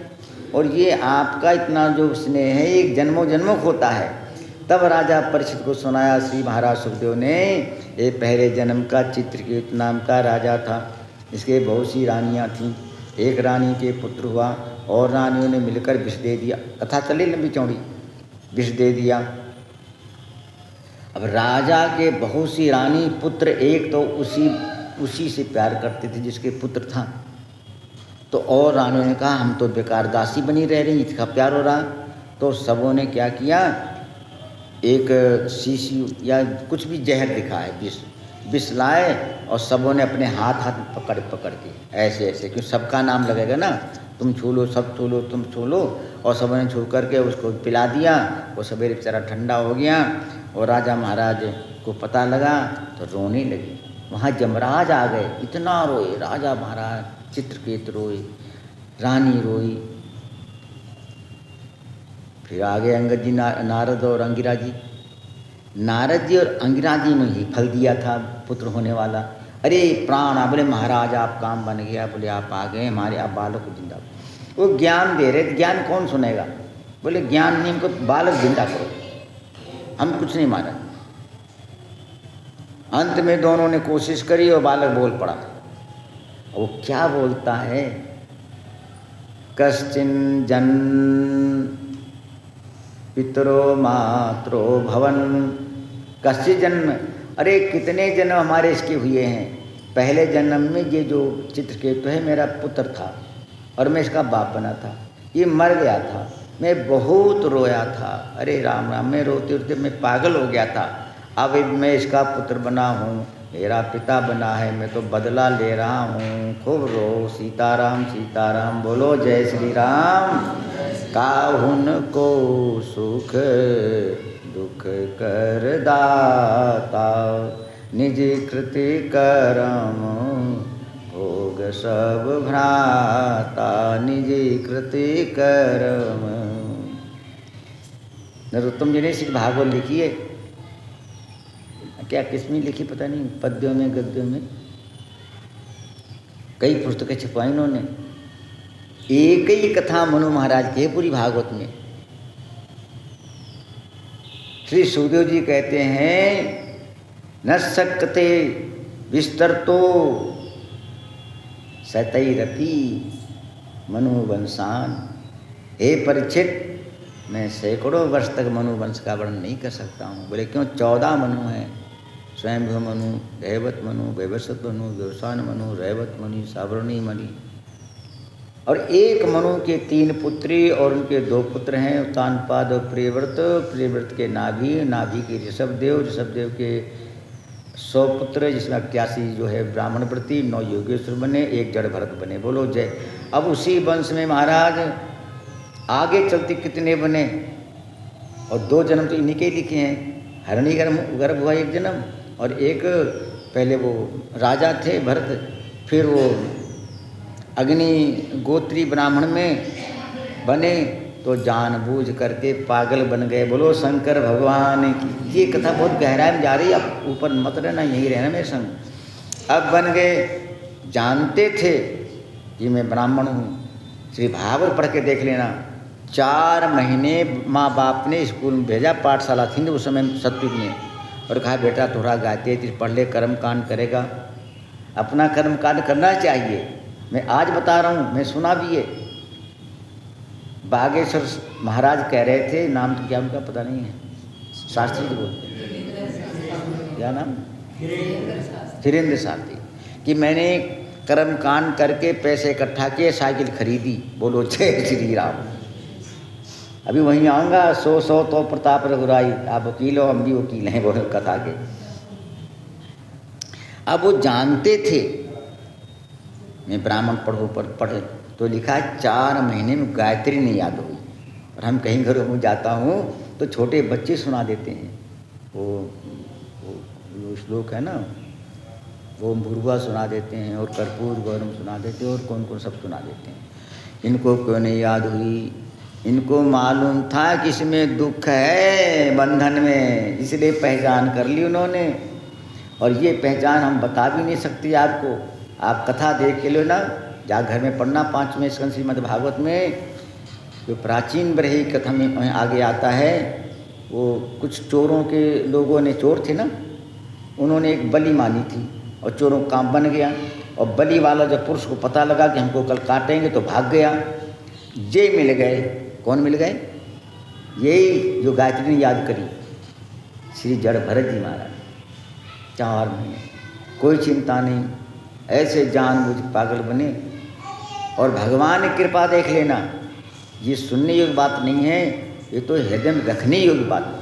और ये आपका इतना जो स्नेह है एक जन्मों जन्मों को होता है। तब राजा परीक्षित को सुनाया श्री महाराज सुखदेव ने, ये पहले जन्म का चित्रकेतु नाम का राजा था, इसके बहुत सी रानियाँ थीं। एक रानी के पुत्र हुआ और रानियों ने मिलकर विष दे दिया। कथा चली लंबी चौड़ी, विष दे दिया। अब राजा के बहुत सी रानी पुत्र, एक तो उसी से प्यार करते थे जिसके पुत्र था। तो और रानियों ने कहा हम तो बेकार दासी बनी रह रही, इसका प्यार हो रहा। तो सबों ने क्या किया, एक शीशी या कुछ भी जहर दिखा है, विष लाए और सबों ने अपने हाथ हाथ में पकड़ पकड़ के ऐसे ऐसे, क्यों सबका नाम लगेगा ना, तुम छू लो, सब छू लो, तुम छू लो, और सबों ने छू करके उसको पिला दिया। वो सवेरे बेचारा ठंडा हो गया और राजा महाराज को पता लगा तो रोने लगे। वहाँ यमराज आ गए, इतना रोए राजा महाराज, चित्रकेत रोए, रानी रोई। फिर आगे अंगद जी, नारद और अंगिरा जी। नारद जी और अंगिरा जी ने ही फल दिया था पुत्र होने वाला। अरे प्राण, बोले महाराज आप काम बन गया, बोले आप आ गए हमारे, आप बालक को जिंदा। वो ज्ञान दे रहे, ज्ञान कौन सुनेगा, बोले ज्ञान नहीं, इनको बालक जिंदा करो, हम कुछ नहीं माना। अंत में दोनों ने कोशिश करी और बालक बोल पड़ा। वो क्या बोलता है, कश्चिन जन पितरो मात्रो भवन, कश्चित जन्म, अरे कितने जन्म हमारे इसके हुए हैं। पहले जन्म में ये जो चित्रकेतु है मेरा पुत्र था और मैं इसका बाप बना था, ये मर गया था, मैं बहुत रोया था, अरे राम राम, मैं रोते रोते मैं पागल हो गया था। अब मैं इसका पुत्र बना हूँ, मेरा पिता बना है, मैं तो बदला ले रहा हूँ, खूब रो सीताराम सीताराम, बोलो जय श्री राम। काहुन को सुख दुख कर दाता, निज कृति करम भोग सब भ्राता, निज कृति करम। नरोत्तम जी ने श्री भागवत लिखी है, क्या किसमें लिखी पता नहीं, पद्यों में गद्यों में, कई पुस्तकें छपवाई उन्होंने। एक ही कथा मनु महाराज की है पूरी भागवत में। श्री सुखदेव जी कहते हैं, न सकते विस्तर तो सतैरपि मनुवंशान। हे परीक्षित, मैं सैकड़ों वर्ष तक मनुवंश का वर्णन नहीं कर सकता हूँ। बोले क्यों, 14 मनु हैं, स्वयंभू मनु, दैवत मनु, वैवस्वत मनु, व्यवसान मनु, रैवत मनु, सावरणी मणि, और एक मनु के 3 पुत्री और उनके 2 पुत्र हैं, उत्तानपाद और प्रियव्रत। प्रियव्रत के नाभि, नाभि के ऋषभदेव, ऋषभदेव के 100 पुत्र, जिसमें 81 जो है ब्राह्मण व्रती, 9 योगेश्वर बने, 1 जड़ भरत बने, बोलो जय। अब उसी वंश में महाराज आगे चलते कितने बने, और 2 जन्म तो इन्हीं के लिखे हैं। हरणी गर्भ हुआ 1 जन्म, और एक पहले वो राजा थे भरत, फिर वो अग्नि गोत्री ब्राह्मण में बने तो जानबूझ करके पागल बन गए, बोलो शंकर भगवान की। ये कथा बहुत गहराई में जा रही है, आप ऊपर मत रहना, यहीं रहना मेरे संग। अब बन गए, जानते थे कि मैं ब्राह्मण हूँ। श्री भागवत पढ़ के देख लेना, 4 महीने माँ बाप ने स्कूल में भेजा, पाठशाला थी उस समय सतयुग में, और कहा बेटा थोड़ा गायत्री पढ़ ले, कर्म कांड करेगा। अपना कर्म कांड करना चाहिए, मैं आज बता रहा हूँ, मैं सुना भी है। बागेश्वर महाराज कह रहे थे, नाम तो क्या उनका पता नहीं है, शास्त्री जी बोलते हैं, क्या नाम, धीरेन्द्र शास्त्री, कि मैंने कर्म कांड करके पैसे इकट्ठा किए, साइकिल खरीदी, बोलो जय श्री राम। अभी वहीं आऊँगा, 100 तो प्रताप रघुराई, आप वकील हो, हम भी वकील हैं, बोलो कथा के। अब वो जानते थे मैं ब्राह्मण पढ़े, तो लिखा है 4 महीने में गायत्री नहीं याद हुई। और हम कहीं घरों में जाता हूँ तो छोटे बच्चे सुना देते हैं, वो श्लोक है ना, वो भुरवा सुना देते हैं, और कर्पूर गौरम सुना देते हैं, और कौन कौन सब सुना देते हैं। इनको क्यों नहीं याद हुई, इनको मालूम था कि इसमें दुख है बंधन में, इसलिए पहचान कर ली उन्होंने। और ये पहचान हम बता भी नहीं सकते आपको, आप कथा देख के लो ना, जा घर में पढ़ना 5वें स्कंद श्रीमद् भागवत में, जो प्राचीन ब्रही कथा में आगे आता है। वो कुछ चोरों के लोगों ने, चोर थे ना, उन्होंने एक बलि मानी थी और चोरों का काम बन गया। और बलि वाला जब पुरुष को पता लगा कि हमको कल काटेंगे तो भाग गया। ये मिल गए, कौन मिल गए, यही जो गायत्री ने याद करी, श्री जड़ भरत जी महाराज। 4 महीने कोई चिंता नहीं, ऐसे जानबूझ पागल बने। और भगवान की कृपा देख लेना, ये सुनने योग्य बात नहीं है, ये तो हृदय में रखने योग्य बात है।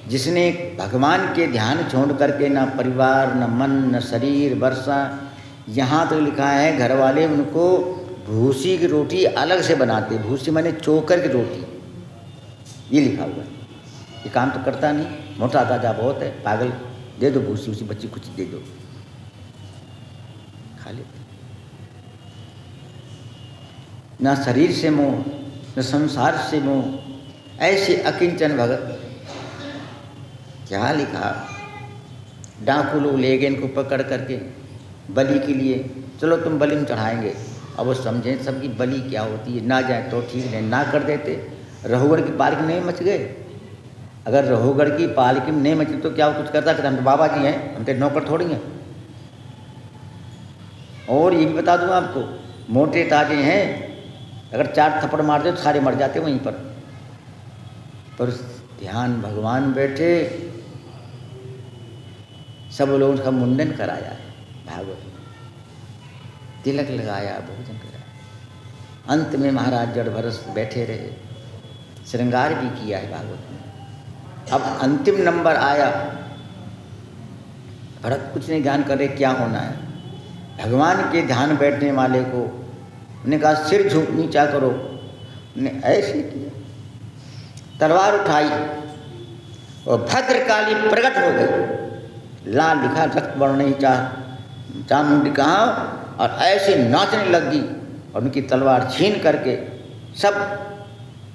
जिसने भगवान के ध्यान छोड़ करके ना परिवार, न मन, न शरीर, वर्षा, यहाँ तो लिखा है घर वाले उनको भूसी की रोटी अलग से बनाते। भूसी माने चोकर की रोटी, ये लिखा हुआ है। ये काम तो करता नहीं, मोटा ताजा बहुत है, पागल, दे दो भूसी, उसी बच्ची कुछ दे दो, खा लेते। ना शरीर से मोह, न संसार से मोह, ऐसे अकिंचन भगत। क्या लिखा, डाकू लोग ले गए इनको पकड़ करके बलि के लिए, चलो तुम बलि में चढ़ाएंगे। अब वो समझें सबकी बलि क्या होती है, ना जाए तो ठीक नहीं, ना कर देते। रहुगढ़ की पालकी नहीं मच गए, अगर रहुगढ़ की पालकी में नहीं मची तो क्या कुछ करता, हम तो बाबा जी हैं, हम तो नौकर थोड़ी हैं। और ये भी बता दूँ आपको, मोटे ताजे हैं, अगर 4 थप्पड़ मार दे तो सारे मर जाते वहीं पर ध्यान भगवान बैठे, सब लोगों का मुंडन कराया है भागवत में, तिलक लगाया, भोजन कराया। अंत में महाराज जड़ भरस बैठे रहे, श्रृंगार भी किया है भागवत में। अब अंतिम नंबर आया, भरत कुछ नहीं ध्यान करे क्या होना है। भगवान के ध्यान बैठने वाले को उन्होंने कहा सिर झुक नीचा करो, उन्होंने ऐसे किया, तलवार उठाई और भद्रकाली प्रकट हो गई। लाल लिखा, रक्त वर्ण नहीं चामुंडी कहा, और ऐसे नाचने लग गई और उनकी तलवार छीन करके सब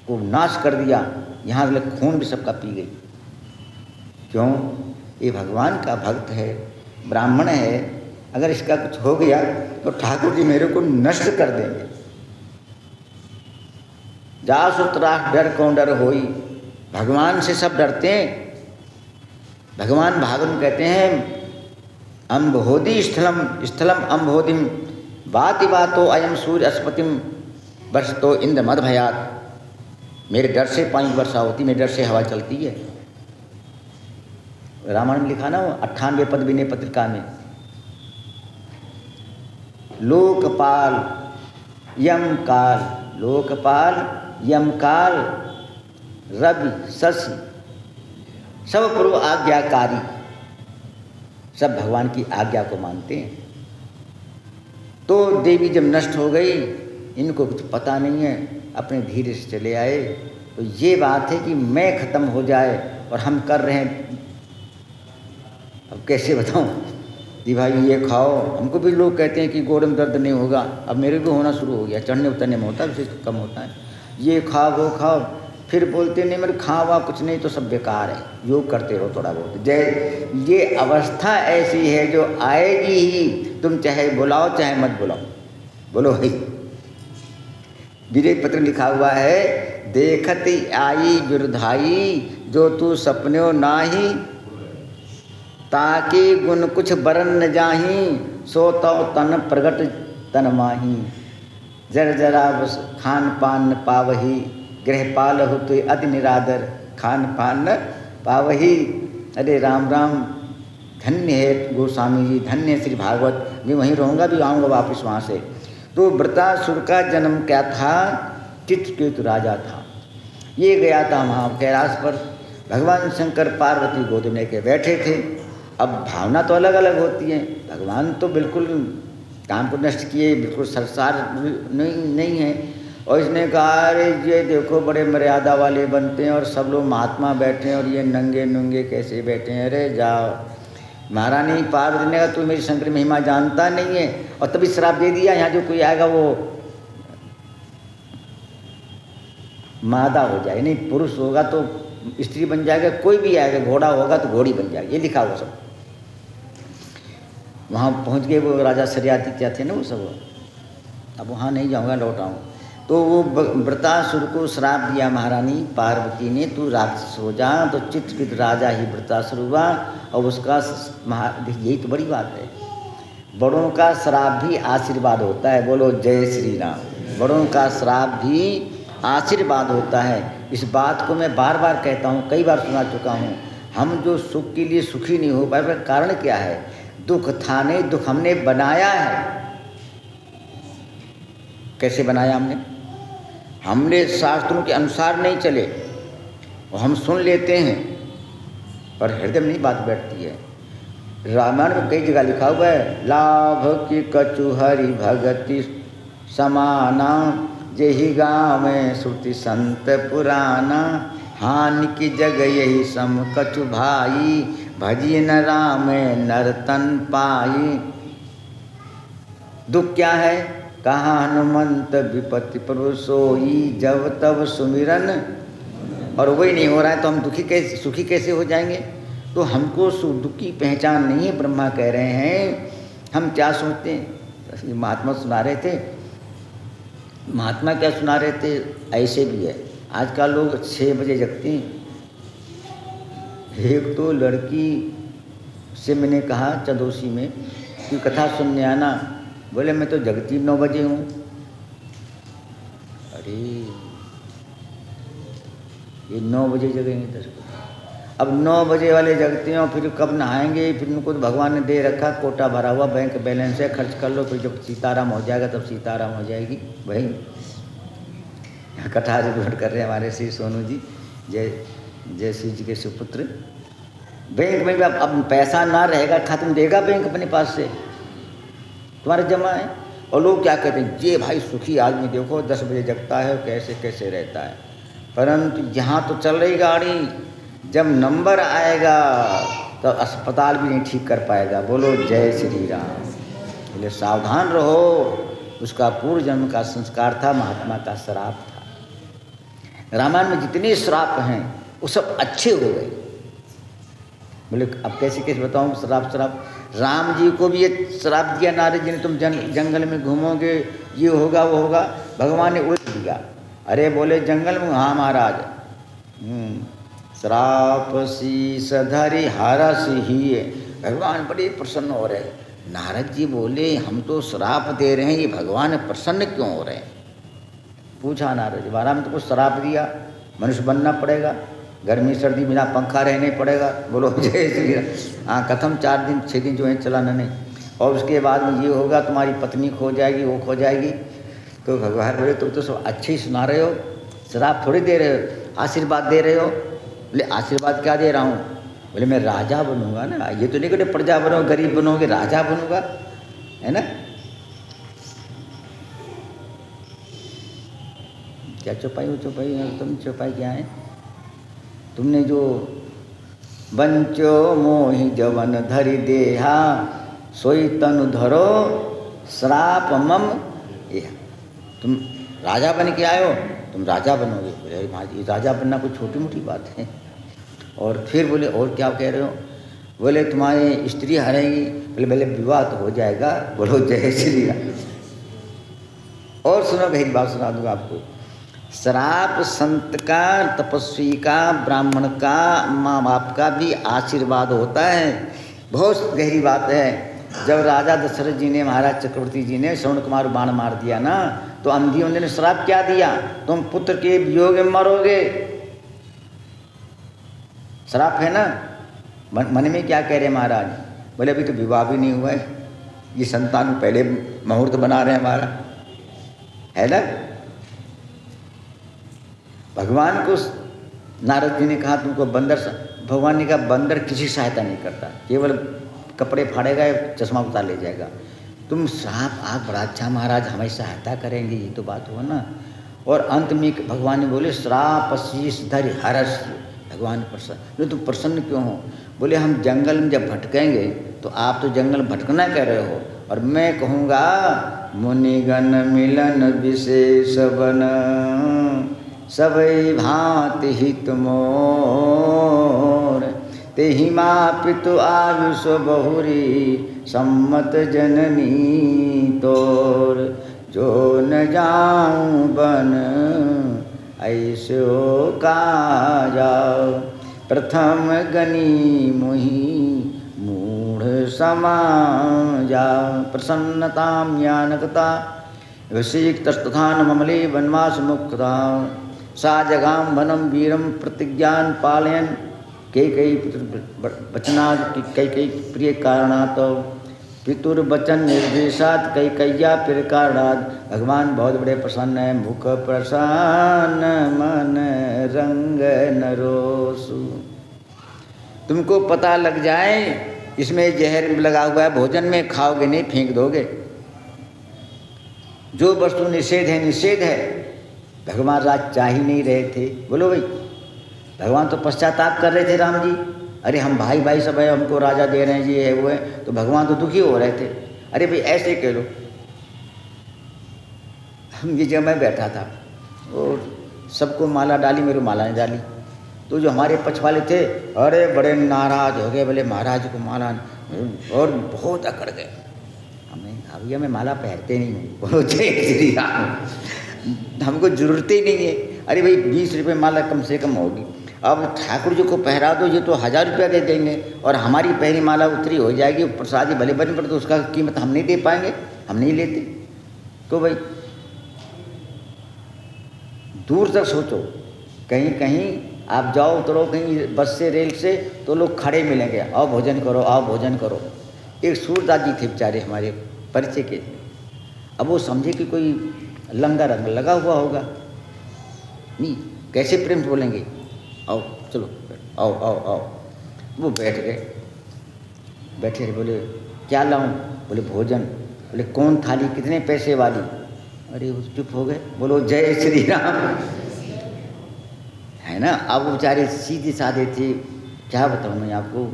को नाश कर दिया। यहाँ तक खून भी सबका पी गई। क्यों? ये भगवान का भक्त है, ब्राह्मण है, अगर इसका कुछ हो गया तो ठाकुर जी मेरे को नष्ट कर देंगे। जा सुत्रास डर कौन डर होई, भगवान से सब डरते हैं। भगवान भागवत में कहते हैं अम्बोधि स्थलम अम्बोधिम बाति बातो अयम सूर्य अस्पतिम वर्षतो इंद्र मद भयात। मेरे डर से पानी की वर्षा होती, मेरे डर से हवा चलती है। रामायण में लिखा ना 98 पद विनय पत्रिका में, लोकपाल यमकाल, लोकपाल यमकाल रवि शशि सब प्रभु आज्ञाकारी, सब भगवान की आज्ञा को मानते हैं। तो देवी जब नष्ट हो गई, इनको कुछ पता नहीं है, अपने धीरे से चले आए। तो ये बात है कि मैं ख़त्म हो जाए और हम कर रहे हैं, अब कैसे बताऊं कि भाई ये खाओ। हमको भी लोग कहते हैं कि गोड़ में दर्द नहीं होगा, अब मेरे भी होना शुरू हो गया, चढ़ने उतरने में होता है, उससे कम होता है। ये खाओ वो खाओ, फिर बोलते नहीं मेरे खावा कुछ नहीं तो सब बेकार है, योग करते रहो थोड़ा बहुत। जय ये अवस्था ऐसी है जो आएगी ही, तुम चाहे बुलाओ चाहे मत बुलाओ, बोलो भाई। विवेक पत्र लिखा हुआ है, देखती आई विरुधाई जो तू सपन्यो नाही, ताकि गुण कुछ बरन न जाही, सो तव तन प्रगट तन माही। जर जरा बस खान पान न पावही, गृहपाल हो तो अति निरादर, खान पान न पावही। अरे राम राम, धन्य है गोस्वामी जी, धन्य है श्री भागवत। मैं वहीं रहूँगा, भी आऊँगा वापस वहाँ से। तो वृत्रासुर का जन्म क्या था? चित्रकेतु राजा था। ये गया था वहाँ कैलाश पर, भगवान शंकर पार्वती गोद में के बैठे थे। अब भावना तो अलग अलग होती है, भगवान तो बिल्कुल काम को नष्ट किए, बिल्कुल सरसार नहीं है। और इसने कहा अरे ये देखो बड़े मर्यादा वाले बनते हैं और सब लोग महात्मा बैठे हैं और ये नंगे नुंगे कैसे बैठे हैं। अरे जाओ। महारानी पार्वती ने कहा तू मेरी शंकर महिमा जानता नहीं है, और तभी श्राप दे दिया, यहाँ जो कोई आएगा वो मादा हो जाए, नहीं पुरुष होगा तो स्त्री बन जाएगा, कोई भी आएगा, घोड़ा होगा तो घोड़ी बन जाएगी, ये लिखा हुआ सब। वहाँ पहुँच गए वो राजा शर्यादित्य थे ना वो सब। अब वहाँ नहीं जाऊँगा, लौट आऊँ। तो वो वृत्रासुर को श्राप दिया महारानी पार्वती ने, तू राक्षस हो जा। तो चित्रकेत राजा ही वृत्रासुर हुआ। और उसका यही तो बड़ी बात है, बड़ों का श्राप भी आशीर्वाद होता है। बोलो जय श्री राम। बड़ों का श्राप भी आशीर्वाद होता है। इस बात को मैं बार बार कहता हूँ, कई बार सुना चुका हूँ। हम जो सुख के लिए सुखी नहीं हो पाए, उसका कारण क्या है? दुख था नहीं, दुख हमने बनाया है। कैसे बनाया हमने? हमने शास्त्रों के अनुसार नहीं चले, और हम सुन लेते हैं पर हृदय में नहीं बात बैठती है। रामायण में कई जगह लिखा हुआ है, लाभ की कछु हरि भगति समाना, जेहि गाँव श्रुति संत पुराना, हानि की जग यही सम कछु भाई, भजी न राम नरतन पाई। दुख क्या है? कहाँ हनुमंत विपत्ति प्रभु सोई, जब तब सुमिरन, और वही नहीं हो रहा है तो हम दुखी कैसे सुखी कैसे हो जाएंगे? तो हमको सुख दुख की पहचान नहीं है, ब्रह्मा कह रहे हैं। हम क्या सोचते हैं? महात्मा सुना रहे थे, महात्मा क्या सुना रहे थे, ऐसे भी है आजकल लोग 6 बजे जगते हैं। एक तो लड़की से मैंने कहा चदोसी में कि कथा सुनने आना, बोले मैं तो जगती 9 बजे हूँ। अरे ये 9 बजे जगेंगे 10 बजे, अब 9 बजे वाले जगते हैं, फिर कब नहाएंगे? फिर उनको तो भगवान ने दे रखा, कोटा भरा हुआ, बैंक बैलेंस है, खर्च कर लो, फिर जब सीताराम हो जाएगा तब सीताराम हो जाएगी। भाई यहाँ कथा रिपोर्ट कर रहे हैं हमारे श्री सोनू जी, जय श्री जी के सुपुत्र। बैंक में भी अब पैसा ना रहेगा, खत्म देगा बैंक अपने पास से, तुम्हारे जमा है। और लोग क्या कहते हैं, ये भाई सुखी आदमी देखो 10 बजे जगता है, कैसे कैसे रहता है। परंतु यहाँ तो चल रही गाड़ी, जब नंबर आएगा तो अस्पताल भी नहीं ठीक कर पाएगा। बोलो जय श्री राम। इसलिए सावधान रहो, उसका पूर्व जन्म का संस्कार था, महात्मा का श्राप था। रामायण में जितने श्राप हैं वो सब अच्छे हो गए। बोले अब कैसे कैसे बताऊँ श्राप? राम जी को भी ये श्राप दिया नारद जी ने, तुम जंगल में घूमोगे, ये होगा वो होगा। भगवान ने उल्ट दिया। अरे बोले जंगल में, हाँ महाराज, श्राप शीस धरि हरस ही। भगवान बड़े प्रसन्न हो रहे। नारद जी बोले हम तो श्राप दे रहे हैं, ये भगवान प्रसन्न क्यों हो रहे हैं? पूछा नारद जी, महाराज में तो कुछ श्राप दिया, मनुष्य बनना पड़ेगा, गर्मी सर्दी बिना पंखा रहने पड़ेगा। बोलो जय श्री राम। हाँ कथम 4 दिन 6 दिन जो है चलाना नहीं, और उसके बाद में ये होगा, तुम्हारी पत्नी खो जाएगी, वो खो जाएगी। तो भगवान बोले तुम तो सब अच्छे ही सुना रहे हो, श्राप थोड़ी दे रहे हो, आशीर्वाद दे रहे हो। बोले आशीर्वाद क्या दे रहा हूँ? बोले मैं राजा बनूंगा ना, ये तो नहीं कहते प्रजा बनो, गरीब बनोगे, राजा बनूंगा, है ना। क्या चौपाई हो? चौपाई तुम चौपाई क्या है? तुमने जो बंचो मोहि जवन धरि देहा, सोई तनु धरो श्राप मम। तुम राजा बन के आए हो, तुम राजा बनोगे। बोले महाराज राजा बनना कोई छोटी मोटी बात है। और फिर बोले और क्या कह रहे हो? बोले तुम्हारी स्त्री हरेगी। बोले विवाह तो हो जाएगा। बोलो जय श्री राम। और सुनो, गहरी बात सुना दूंगा आपको। श्राप संत का, तपस्वी का, ब्राह्मण का, माँ बाप का भी आशीर्वाद होता है। बहुत गहरी बात है। जब राजा दशरथ जी ने, महाराज चक्रवर्ती जी ने श्रवण कुमार बाण मार दिया ना, तो अंधियों ने श्राप क्या दिया? तुम पुत्र के वियोग में मरोगे। श्राप है ना। मन में क्या कह रहे महाराज? बोले अभी तो विवाह भी नहीं हुआ है, ये संतान पहले मुहूर्त बना रहे हैं हमारा, है ना। भगवान को नारद जी ने कहा तुमको बंदर, भगवान ने कहा बंदर किसी सहायता नहीं करता, केवल कपड़े फाड़ेगा, चश्मा उतार ले जाएगा। तुम श्राप आप बड़ा अच्छा महाराज, हमें सहायता करेंगे, ये तो बात हुआ ना। और अंत में भगवान ने बोले श्राप शीस धरि हरस। भगवान प्रसन्न, तुम प्रसन्न क्यों हो? बोले हम जंगल में जब भटकेंगे तो आप तो जंगल भटकना कह रहे हो, और मैं कहूँगा मुनिगण मिलन विशेष बन, सबई भांति हित मोर, तेहि माँ पितु आयुष बहुरी, सम्मत जननी तोर, जो न जाऊं बन ऐसो काजा, प्रथम गनी मुहि मूढ़ समाजा, प्रसन्नतां ज्ञानकता विषिक्तस्तथान ममले वनवास मुक्ता, सा जगाम वनम वीरम प्रतिज्ञान पालयन, कई वचनाद कई प्रिय कारणात, पितुर बचन निर्देशात कई कैया फिर कारणाद। भगवान बहुत बड़े प्रसन्न है। मुख प्रसन्न मन रंग नरोसु। तुमको पता लग जाए इसमें जहर लगा हुआ है, भोजन में खाओगे नहीं, फेंक दोगे। जो वस्तु निषेध है निषेध है। भगवान राज चाह ही नहीं रहे थे। बोलो भाई, भगवान तो पश्चाताप कर रहे थे राम जी। अरे हम भाई भाई सब है, हमको राजा दे रहे हैं, ये है वो है। तो भगवान तो दुखी हो रहे थे। अरे भाई ऐसे कह लो, हम ये जब मैं बैठा था और सबको माला डाली, मेरे माला नहीं डाली। तो जो हमारे पक्ष वाले थे, अरे बड़े नाराज हो गए, बोले महाराज को माला, और बहुत अकड़ गए। हमें अभी हमें माला पहनते नहीं हैं। बोलो जय श्री राम, हमको जरूरत ही नहीं है। अरे भाई 20 रुपये माला कम से कम होगी। अब ठाकुर जी को पहरा दो, ये तो 1000 रुपया दे देंगे और हमारी पहली माला उतरी हो जाएगी, प्रसादी भले बने पर तो उसका कीमत हम नहीं दे पाएंगे, हम नहीं लेते। तो भाई दूर तक सोचो, कहीं कहीं आप जाओ उतरो कहीं बस से रेल से तो लोग खड़े मिलेंगे, आओ भोजन करो, आओ भोजन करो। एक सूरदास जी थे बेचारे हमारे परिचय के। अब वो समझे कि कोई लंगर रंग लगा हुआ होगा, नहीं कैसे प्रेम से बोलेंगे, आओ चलो आओ आओ आओ। वो बैठ गए, बैठे बोले क्या लाऊं, बोले भोजन। बोले कौन थाली, कितने पैसे वाली। अरे वो चुप हो गए। बोलो जय श्री राम, है ना। अब वो बेचारे सीधे साधे थे, क्या बताऊँ मैं आपको,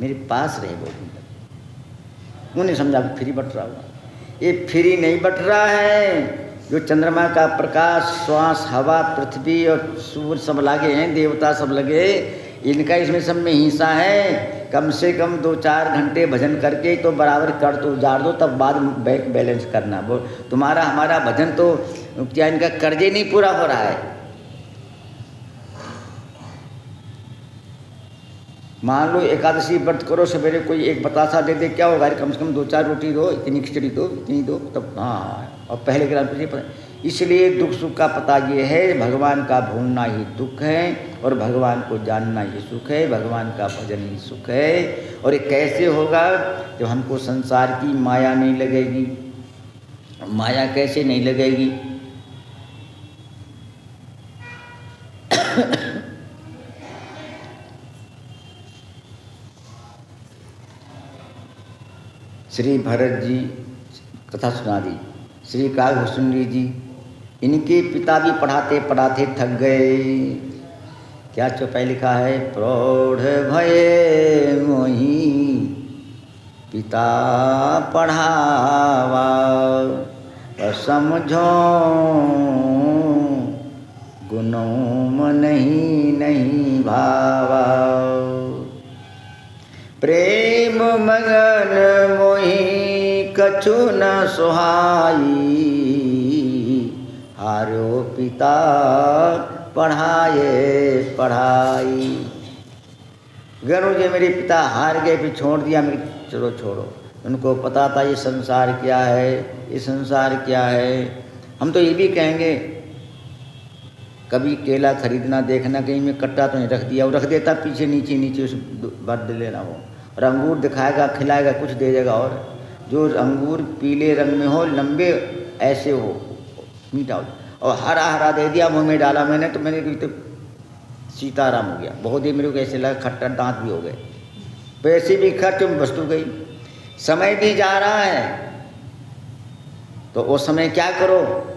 मेरे पास रहे बहुत दिन तक। उन्हें समझा फ्री बट रहा हुआ। ये फ्री नहीं बट रहा है। जो चंद्रमा का प्रकाश, श्वास, हवा, पृथ्वी और सूर्य सब लगे हैं, देवता सब लगे, इनका इसमें सब में हिस्सा है। कम से कम 2-4 घंटे भजन करके तो बराबर कर तो उजाड़ दो, तब बाद बैंक बैलेंस करना। वो तुम्हारा हमारा भजन तो क्या इनका कर्जे नहीं पूरा हो रहा है। मान लो एकादशी व्रत करो, सवेरे कोई एक बतासा दे दे, क्या होगा, कम से कम 2-4 रोटी दो, इतनी खिचड़ी दो, इतनी दो, तब हाँ। और पहले के राम, इसलिए दुख सुख का पता ये है, भगवान का भूलना ही दुख है और भगवान को जानना ही सुख है, भगवान का भजन ही सुख है। और ये कैसे होगा, जब हमको संसार की माया नहीं लगेगी। माया कैसे नहीं लगेगी, श्री भरत जी कथा सुना दी, श्री कालभूषण जी, इनके पिता भी पढ़ाते पढ़ाते थक गए। क्या चौपाई लिखा है, प्रौढ़ भये मोहि पिता पढ़ावा, समझो गुणों नहीं नहीं भावा। प्रेम मगन मोहि कछु न सुहाई, हारो पिता पढ़ाए पढ़ाई। गरु जी मेरे पिता हार गए, फिर छोड़ दिया, मेरे चलो छोड़ो। उनको पता था ये संसार क्या है, ये संसार क्या है। हम तो ये भी कहेंगे, कभी केला खरीदना देखना, कहीं में कट्टा तो नहीं रख दिया, वो रख देता पीछे नीचे नीचे, उस बात दे लेना वो। और अंगूर दिखाएगा, खिलाएगा, कुछ दे देगा। और जो अंगूर पीले रंग में हो, लंबे ऐसे हो, मीठा हो, और हरा हरा दे दिया, मुँह में डाला मैंने, तो मैंने तो सीताराम हो गया। बहुत देर मेरे को ऐसे लगा, खट्टा दांत भी हो गए, पैसे भी खर्च, वस्तु गई, समय भी जा रहा है। तो उस समय क्या करो,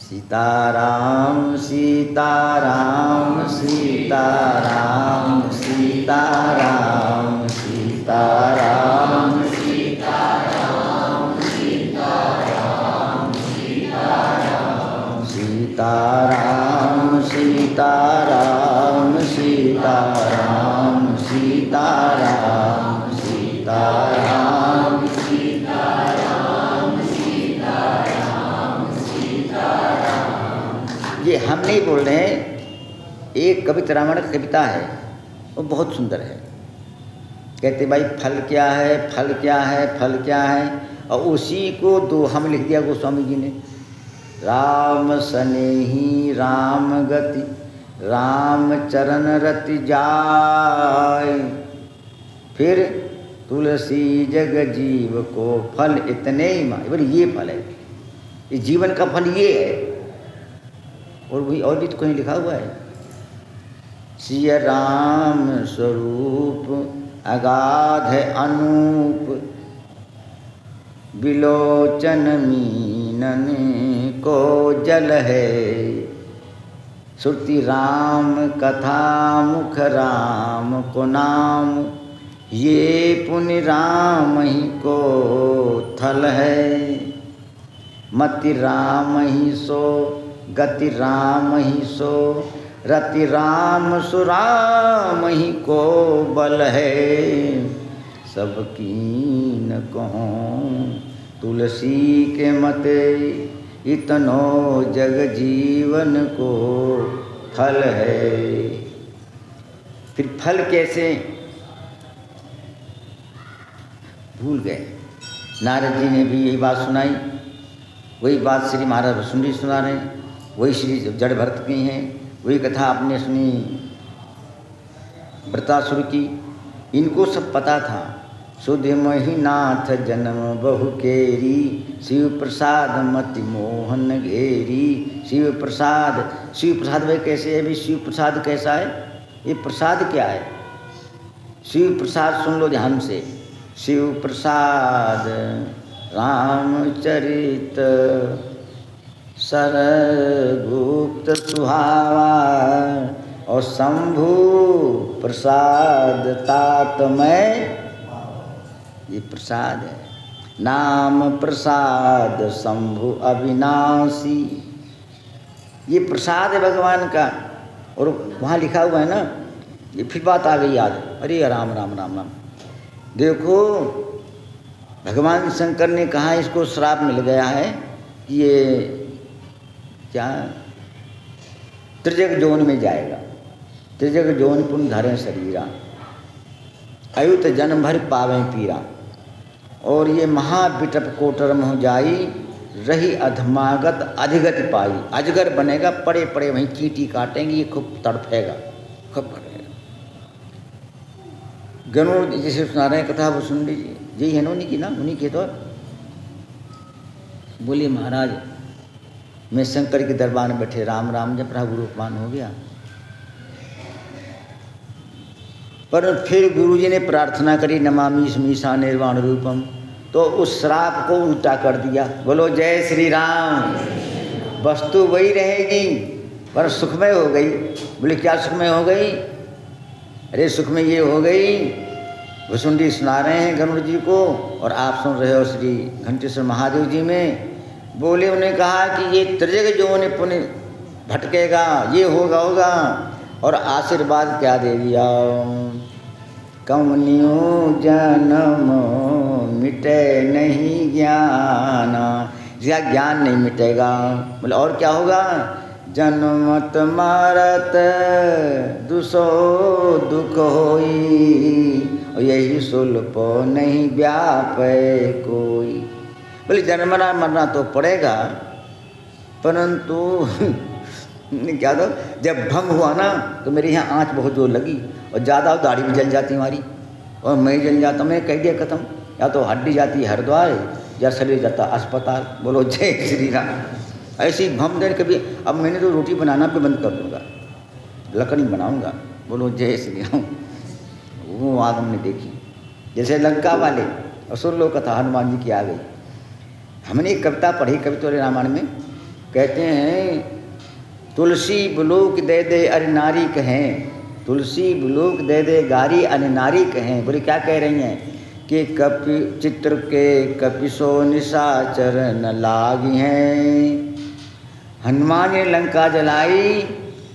सीताराम सीताराम सीताराम सीताराम सीताराम सीताराम सीताराम सीताराम सीताराम सीताराम सीताराम सीताराम सीताराम सीताराम। ये हम नहीं बोल रहे हैं, एक कविता रामायण कविता है, वो बहुत सुंदर है। कहते भाई फल क्या है, फल क्या है, फल क्या है, और उसी को दोहा में लिख दिया गोस्वामी जी ने, राम सनेही राम गति, राम चरण रति जाय। फिर तुलसी जग जीव को फल इतने ही मांगे। बोले ये फल है, ये जीवन का फल ये है। और वही और भी तो कहीं लिखा हुआ है, सिया राम स्वरूप अगाध अनूप, बिलोचन मीनन को जल है। श्रुति राम कथा मुख राम को नाम, ये पुण्य राम ही को थल है। मति राम ही सो गति राम ही सो, रति राम सुराम ही को बल है। सब कीन कहूँ तुलसी के मते, इतनो जग जीवन को फल है। फिर फल कैसे भूल गए। नारद जी ने भी यही बात सुनाई, वही बात श्री महाराज वसुंधरी सुना रहे हैं, वही श्री जड़ भरत की हैं, वही कथा आपने सुनी वृतासुर की। इनको सब पता था। सुध महीनाथ जन्म बहु केरी, शिव प्रसाद मति मोहन घेरी। शिव प्रसाद वे कैसे है भी? शिव प्रसाद कैसा है? ये प्रसाद क्या है? शिव प्रसाद सुन लो ध्यान से। शिव प्रसाद रामचरित सरगुप्त सुहावा, और शंभु प्रसाद तातमय, ये प्रसाद है। नाम प्रसाद शंभु अविनाशी, ये प्रसाद है भगवान का। और वहाँ लिखा हुआ है ना, ये फिर बात आ गई याद। अरे राम राम राम राम। देखो भगवान शंकर ने कहा इसको श्राप मिल गया है कि ये क्या त्रिजग जोन में जाएगा। त्रिजग जोन पुण्य धरे शरीरा, अयुत जन्म भर पावे पीरा। और ये महाविटप कोटर मोह जाई, रही अधमागत अधिगति पाई। अजगर बनेगा, पड़े पड़े वहीं चींटी काटेंगे, ये खूब तड़फेगा, खूब करेगा। गरुड़ जैसे सुना रहे हैं कथा वो सुन लीजिए, यही है ना उन्हीं की, ना उन्हीं के। तो बोले महाराज मैं शंकर के दरबार में बैठे राम राम जब रहा, गुरुपान हो गया। पर फिर गुरुजी ने प्रार्थना करी नमामि स्मीशा निर्वाण रूपम, तो उस श्राप को उल्टा कर दिया। बोलो जय श्री राम। वस्तु वही रहेगी पर सुखमय हो गई। बोले क्या सुखमय हो गई? अरे सुखमय ये हो गई, वसुंधरी सुना रहे हैं गरुड़ जी को और आप सुन रहे हो श्री घंटेश्वर महादेव जी में। बोले उन्हें कहा कि ये त्रिजग जो ने पुण्य भटकेगा, ये होगा। और आशीर्वाद क्या दे दिया? कमनियों जन्म मिटे नहीं ज्ञान, इसका ज्ञान नहीं मिटेगा। बोले और क्या होगा? जन्मत मारत दुसो दुख होई, और यही सुल्प नहीं व्यापे कोई। बोले जन्मना मरना तो पड़ेगा, परंतु क्या तो जब भंग हुआ ना तो मेरे यहाँ आँच बहुत जोर लगी और ज़्यादा दाढ़ी भी जल जाती हमारी, और मैं जल जाता, मैं कह दिया खत्म, या तो हड्डी जाती हरिद्वार या शरीर जाता अस्पताल। बोलो जय श्री राम। ऐसी भम देर कभी। अब मैंने तो रोटी बनाना भी बंद कर दूँगा, लकड़ी बनाऊँगा। बोलो जय श्री राम। वो आग हमने देखी जैसे लंका वाले। और सुन लो कथा हनुमान जी की आ गई। हमने एक कविता पढ़ी कवितोरे रामायण में, कहते हैं तुलसी बुलूक दे दे अरे नारी कहें, तुलसी बुलूक दे दे गारी अरे नारी कहें। बोले क्या कह रही हैं कि कपि चित्र के कपिसो निशाचर न लागी हैं। हनुमान ने लंका जलाई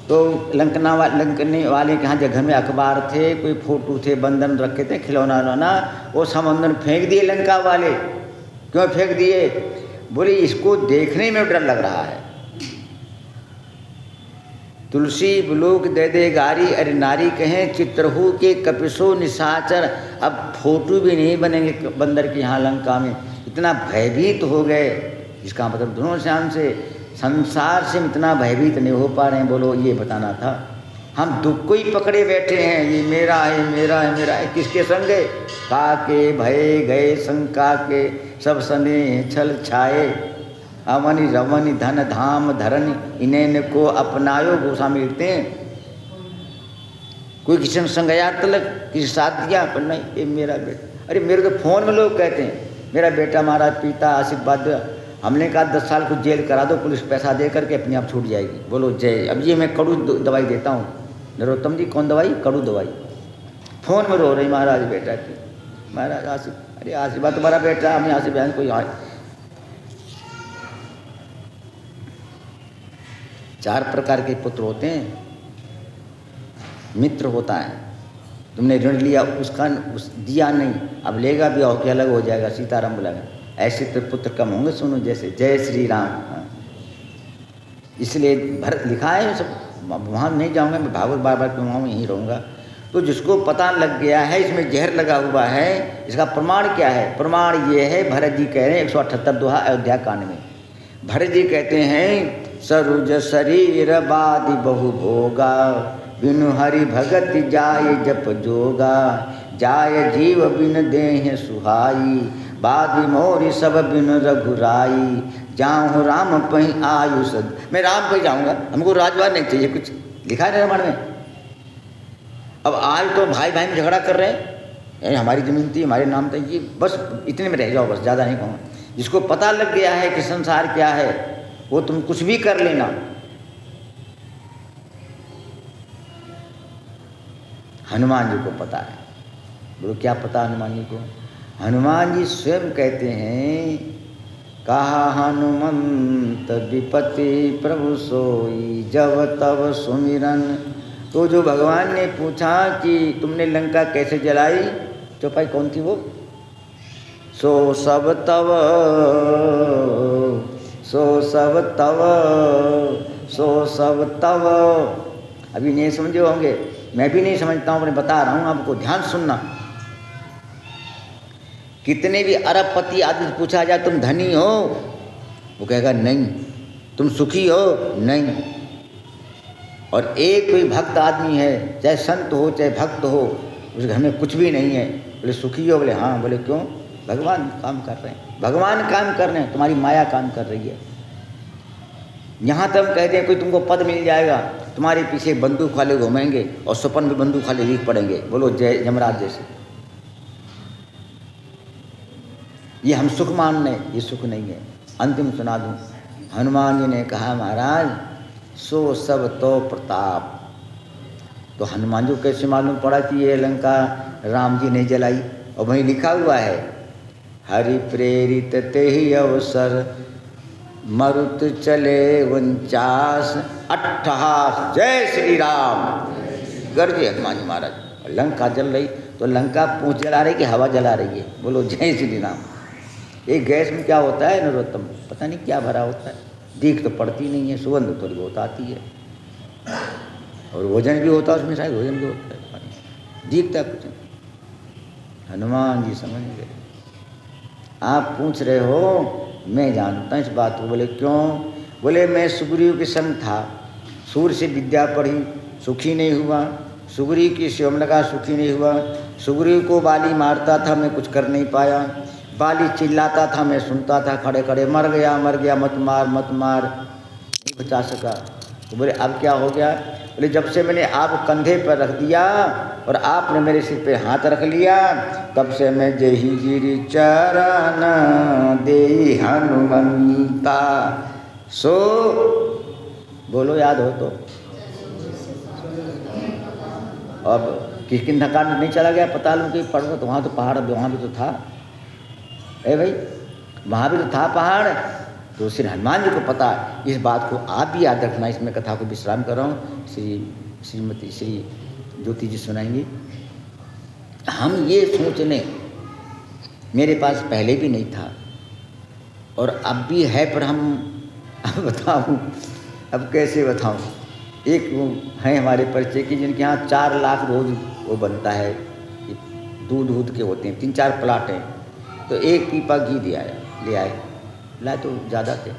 तो लंकने वाले के यहाँ जब घर में अखबार थे, कोई फोटो थे, बंधन रखे थे, खिलौना उलौना, वो समंदर फेंक दिए लंका वाले। क्यों फेंक दिए? बोले इसको देखने में डर लग रहा है। तुलसी बुलूक दे दे गारी अरे नारी कहें, चित्रहू के कपिसो निशाचर। अब फोटो भी नहीं बनेंगे बंदर के यहाँ लंका में। इतना भयभीत हो गए, इसका मतलब दोनों शान से संसार से इतना भयभीत नहीं हो पा रहे हैं। बोलो ये बताना था। हम दुख को ही पकड़े बैठे हैं, ये मेरा है मेरा है मेरा है। किसके संग है? काके भय गए शंका के, सब सने छल छाए। अवनि रवनि धन धाम धरन, इन्हें को अपनायो। गोस्वामी लिखते हैं कोई किसी ने संग गया तलक किसी साथ दिया, पर नहीं ये मेरा बेटा। अरे मेरे तो फोन में लोग कहते हैं मेरा बेटा महाराज पीता आशीर्वाद दो। हमने कहा 10 साल को जेल करा दो, पुलिस पैसा दे करके अपने आप छूट जाएगी। बोलो जय। अब ये मैं कड़ू दवाई देता हूँ। नरोत्तम जी कौन दवाई? कड़ू दवाई। फोन में रो रही महाराज बेटा की, महाराज आशीर्वाद। अरे आशीर्वाद तुम्हारा बेटा, हमें आशीर्वाद कोई आए। 4 प्रकार के पुत्र होते हैं। मित्र होता है, तुमने ऋण लिया उसका दिया नहीं, अब लेगा भी और क्या अलग हो जाएगा, सीताराम बोलेगा। ऐसे तो पुत्र कम होंगे सुनो, जैसे जय श्री राम। इसलिए भरत लिखा है सब, वहाँ नहीं जाऊँगा मैं, भागवत बार बार वहाँ यहीं रहूँगा। तो जिसको पता लग गया है इसमें जहर लगा हुआ है, इसका प्रमाण क्या है? प्रमाण ये है, भरत जी कह रहे हैं 178 दोहा अयोध्या कांड में। भरत जी कहते हैं सरुज शरीर बादि बहु भोगा, बिनु हरि भगत जाय जप जोगा, जाय जीव बिन देह सुहाई, बादि मोरी सब बिन रघुराई, जाऊँ राम पही आयुष। मैं राम पे जाऊँगा, हमको राजवार नहीं चाहिए। कुछ लिखा है रामायण में। अब आज तो भाई भाई में झगड़ा कर रहे हैं, हमारी ज़मीन थी हमारे नाम था, ये बस इतने में रह जाओ, बस ज़्यादा नहीं कहूँगा। जिसको पता लग गया है कि संसार क्या है, वो तुम कुछ भी कर लेना। हनुमान जी को पता है। बोलो क्या पता हनुमान जी को? हनुमान जी स्वयं कहते हैं, कहा हनुमंत विपति प्रभु सोई, जब तब सुमिरन। तो जो भगवान ने पूछा कि तुमने लंका कैसे जलाई, चौपाई कौन थी वो? सो सब तव, सो सब तव, सो सब तव। अभी नहीं समझे होंगे, मैं भी नहीं समझता हूँ, मैं बता रहा हूँ आपको, ध्यान सुनना। कितने भी अरबपति आदमी पूछा जाए तुम धनी हो, वो कहेगा नहीं। तुम सुखी हो? नहीं। और एक कोई भक्त आदमी है, चाहे संत हो चाहे भक्त हो, उस घर में कुछ भी नहीं है, बोले सुखी हो? बोले हाँ। बोले क्यों? भगवान काम कर रहे हैं, भगवान काम कर रहे हैं, तुम्हारी माया काम कर रही है। यहाँ तक कहते हैं कोई तुमको पद मिल जाएगा, तुम्हारे पीछे बंदूक वाले घूमेंगे और स्वप्न में बंदूक वाले दिख पड़ेंगे। बोलो जय यमराज जैसे। ये हम सुख मान रहे, ये सुख नहीं है। अंतिम सुना दूं, हनुमान जी ने कहा महाराज सो सब तो प्रताप। तो हनुमान जी को कैसे मालूम पड़ा कि ये लंका राम जी ने जलाई? और वहीं लिखा हुआ है, हरि प्रेरित ते ही अवसर, मरुत चले 49 अट्ठहास। जय श्री राम। गर्जे हनुमान जी महाराज। लंका जल रही तो लंका पूंछ जला रही कि हवा जला रही है? बोलो जय श्री राम। एक गैस में क्या होता है नरोत्तम, पता नहीं क्या भरा होता है, दिख तो पड़ती नहीं है, सुगंध थोड़ी बहुत आती है, और वजन भी होता है उसमें, शायद वजन भी होता है, दिखता कुछ नहीं। हनुमान जी समझ गए। आप पूछ रहे हो, मैं जानता हूँ इस बात को। बोले क्यों? बोले मैं सुग्रीव के संग था, सूर्य से विद्या पढ़ी, सुखी नहीं हुआ। सुग्रीव की सेवा में लगा, सुखी नहीं हुआ। सुग्रीव को बाली मारता था, मैं कुछ कर नहीं पाया। बाली चिल्लाता था, मैं सुनता था खड़े खड़े, मर गया मर गया, मत मार मत मार, नहीं बचा सका। तो बोले अब क्या हो गया? बोले जब से मैंने आप कंधे पर रख दिया और आपने मेरे सिर पे हाथ रख लिया, तब से मैं जही गिरी चरण दे हनुमंता। सो बोलो याद हो तो। अब किसकिन कांड नहीं चला गया पता लूँ कि पढ़ो तो वहाँ तो पहाड़, वहाँ भी तो था भाई, वहाँ भी तो था पहाड़। तो श्री हनुमान जी को पता, इस बात को आप भी याद रखना। इसमें कथा को विश्राम कर रहा हूँ। श्रीमती श्री ज्योति जी सुनाएंगी। हम ये सोच लें, मेरे पास पहले भी नहीं था और अब भी है, पर हम अब बताऊँ, अब कैसे बताऊँ। एक वो हैं हमारे परिचय की जिनके यहाँ 4 लाख रोज वो बनता है, दूध के होते हैं, 3-4 प्लाट हैं। तो एक पीपा घी ले आए। लाए तो ज़्यादा थे।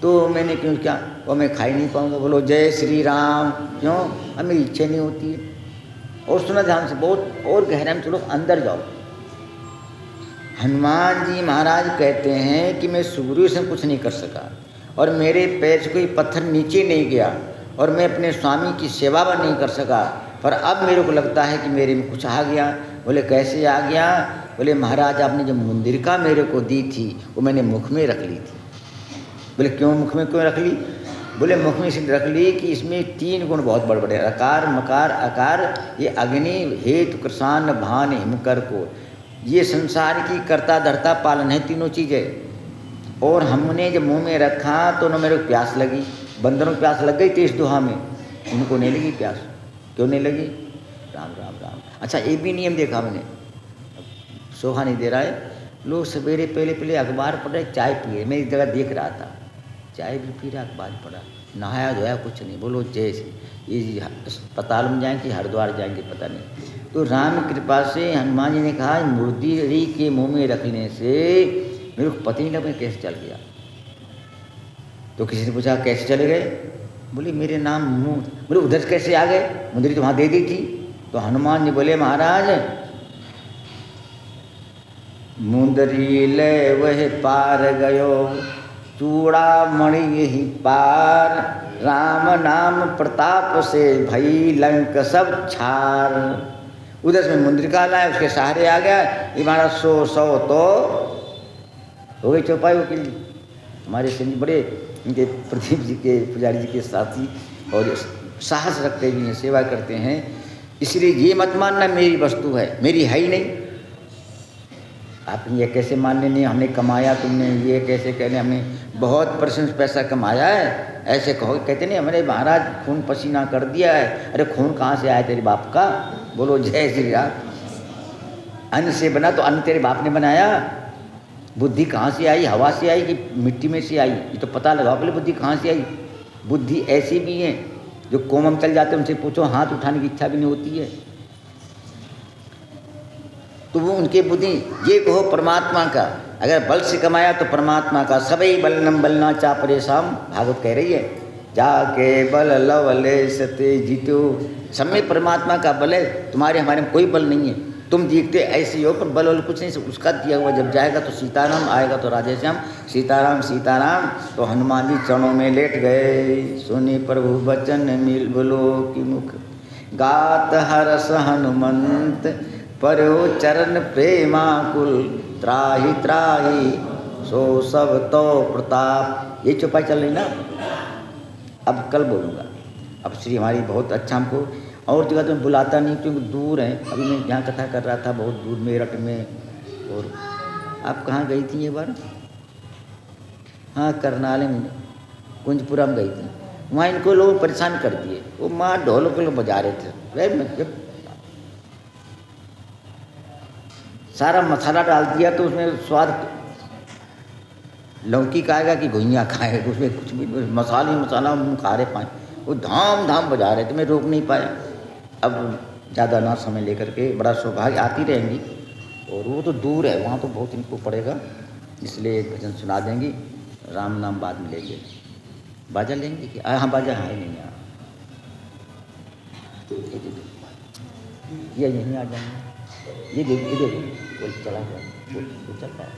तो मैंने क्यों क्या, वो मैं खा ही नहीं पाऊँगा। बोलो जय श्री राम। क्यों? अब मेरी इच्छा नहीं होती है। और सुना ध्यान से, बहुत और गहराई में चलो, अंदर जाओ। हनुमान जी महाराज कहते हैं कि मैं सुग्रीव से कुछ नहीं कर सका और मेरे पैर से कोई पत्थर नीचे नहीं गया और मैं अपने स्वामी की सेवा भी नहीं कर सका, पर अब मेरे को लगता है कि मेरे में कुछ आ गया। बोले कैसे आ गया? बोले महाराज आपने जो मुंदिरिका मेरे को दी थी वो मैंने मुख में रख ली थी। बोले क्यों मुख में क्यों रख ली? बोले मुख में इसलिए रख ली कि इसमें 3 गुण बहुत बड़े बड़े, अकार मकार अकार, ये अग्नि हेतु कृषान भान हिमकर को, ये संसार की कर्ता धर्ता पालन है, तीनों चीज़ें। और हमने जब मुंह में रखा तो न मेरे को प्यास लगी, बंदरों को प्यास लग गई तेज दोहा में, इनको नहीं लगी प्यास। क्यों नहीं लगी? राम राम राम। अच्छा ये भी नियम देखा मैंने, शोभा नहीं दे रहा है, लोग सवेरे पहले अखबार पढ़ रहे, चाय पिए, मैं एक जगह देख रहा था, चाय भी पी रहा, अखबार पढ़ा, नहाया धोया कुछ नहीं। बोलो जय श्री, ये अस्पताल में जाएंगे हरिद्वार जाएंगे पता नहीं। तो राम कृपा से हनुमान जी ने कहा मुर्दी के मुंह में रखने से मेरे को पता ही नहीं लगा कैसे चल गया। तो किसी ने पूछा कैसे चले गए? बोले मेरे नाम मुँह, बोले उधर कैसे आ गए? मुंदरी तो वहाँ दे दी थी। तो हनुमान जी बोले महाराज मुंदरी ले वह पार गयो, चूड़ामणि यही पार, राम नाम प्रताप से भई लंक सब छार। उधर से मुंद्रिका लाए, उसके सहारे आ गया, ये हमारा 100 तो हो गई चौपाई वकील। हमारे सिंह बड़े इनके प्रदीप जी के पुजारी जी के साथी और साहस रखते भी हैं, सेवा करते हैं। इसलिए ये मत मानना मेरी वस्तु है, मेरी है ही नहीं। आप ये कैसे मानने नहीं, हमने कमाया, तुमने ये कैसे कहने, हमने बहुत % पैसा कमाया है ऐसे कहो। कहते नहीं हमारे महाराज खून पसीना कर दिया है। अरे खून कहाँ से आया तेरे बाप का? बोलो जय श्री राम। अन्न से बना तो अन्न तेरे बाप ने बनाया। बुद्धि कहाँ से आई? हवा से आई कि मिट्टी में से आई? ये तो पता लगाओ पहले बुद्धि कहाँ से आई। बुद्धि ऐसी भी है जो कोमम चल जाते हैं, उनसे पूछो हाथ उठाने की इच्छा भी नहीं होती है, तो वो उनके बुद्धि। ये कहो परमात्मा का, अगर बल से कमाया तो परमात्मा का। सबई बलनम बलना चा परेशान, भागवत कह रही है, जाके बल लवले सते जीतो। सब में परमात्मा का बल है, तुम्हारे हमारे में कोई बल नहीं है। तुम देखते ऐसे हो पर बल वल कुछ नहीं, उसका दिया हुआ जब जाएगा तो सीताराम, आएगा तो राधेश्याम। सीताराम सीताराम। तो हनुमान जी चरणों में लेट गए, सुनी प्रभु वचन मिल बोलो कि मुख, गात हरस हनुमंत पर्यो चरण प्रेमाकुल, त्राही त्राही सो सब तो प्रताप। ये चौपाई चल रही ना, अब कल बोलूँगा। अब श्री हमारी बहुत अच्छा, हमको और जगह तो मैं बुलाता नहीं क्योंकि दूर है। अभी मैं यहाँ कथा कर रहा था बहुत दूर मेरठ में। और आप कहाँ गई थी ये बार? हाँ करनाल में, कुंजपुरा में गई थी। वहाँ इनको लोग परेशान कर दिए, वो माँ ढोलों के लोग बजा रहे थे। वह जब सारा मसाला डाल दिया तो उसमें स्वाद लौकी खाएगा कि घुइयाँ खाएगा, उसमें कुछ भी मसाला मुँह खा रहे पाए। वो धाम धाम बजा रहे थे, मैं रोक नहीं पाया। अब ज़्यादा ना समय लेकर के, बड़ा सौभाग्य, आती रहेंगी। और वो तो दूर है, वहाँ तो बहुत इनको पड़ेगा, इसलिए एक भजन सुना देंगी। राम नाम बाद में लेंगे। बाजा लेंगे कि? हाँ बाजा है नहीं यहाँ, ये यहीं आ जाएंगे। ये देखो बोल चला गया, बोल चल रहा है।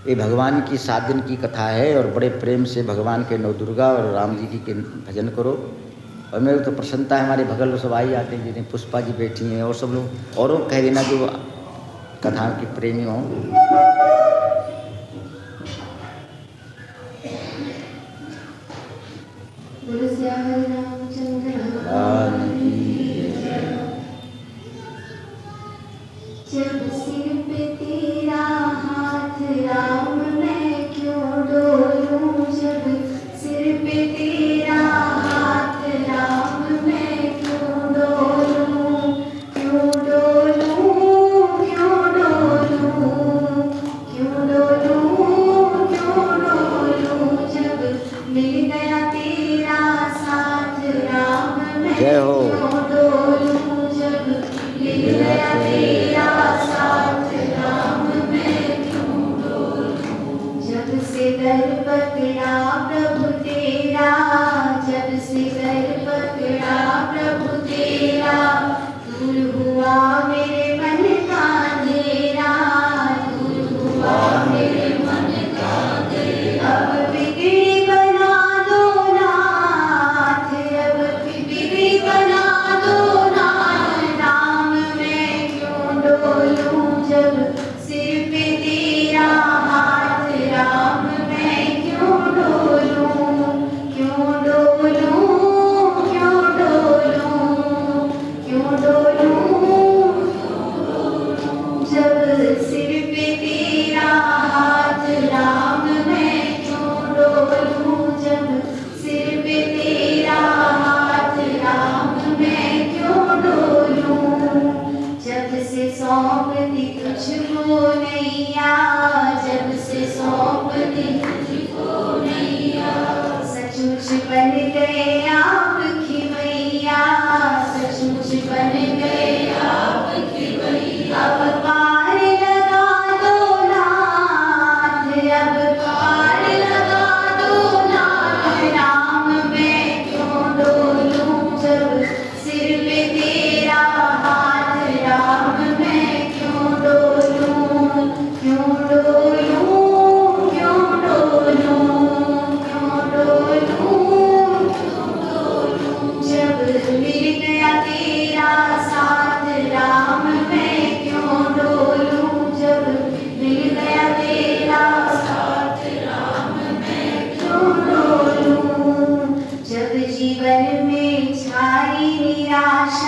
ये भगवान की 7 दिन की कथा है और बड़े प्रेम से भगवान के नवदुर्गा और राम जी की के भजन करो। और मेरे तो प्रसन्नता है, हमारे भगल लोग सब आई आते हैं, जिन्हें पुष्पा जी बैठी हैं और सब लोग, औरों कह देना जो कथा के प्रेमी हों। जब सिर पे तेरा हाथ राम मैं क्यों डोलूं, जब सिर पे तेरा हाथ राम मैं क्यों डोलूं, क्यों डोलूं, क्यों डोलूं, क्यों डोलूं, क्यों डोलूं, जब मिल गया तेरा साथ राम मैं क्यों डोलूं, जब बन गए आपके वही। अब पार लगा दो नाथ, अब पार लगा दो नाथ, राम मैं क्यों डोलूं जब सिर पे तेरा हाथ, राम मैं क्यों डोलूं, क्यों डोलूं, क्यों डोलूं, क्यों डोलूं, जब मिल गया तेरा साथ, राम मैं क्यों डोलूं, जब मिल गया तेरा साथ, राम मैं क्यों डोलूं। जब जीवन में छाई निराशा,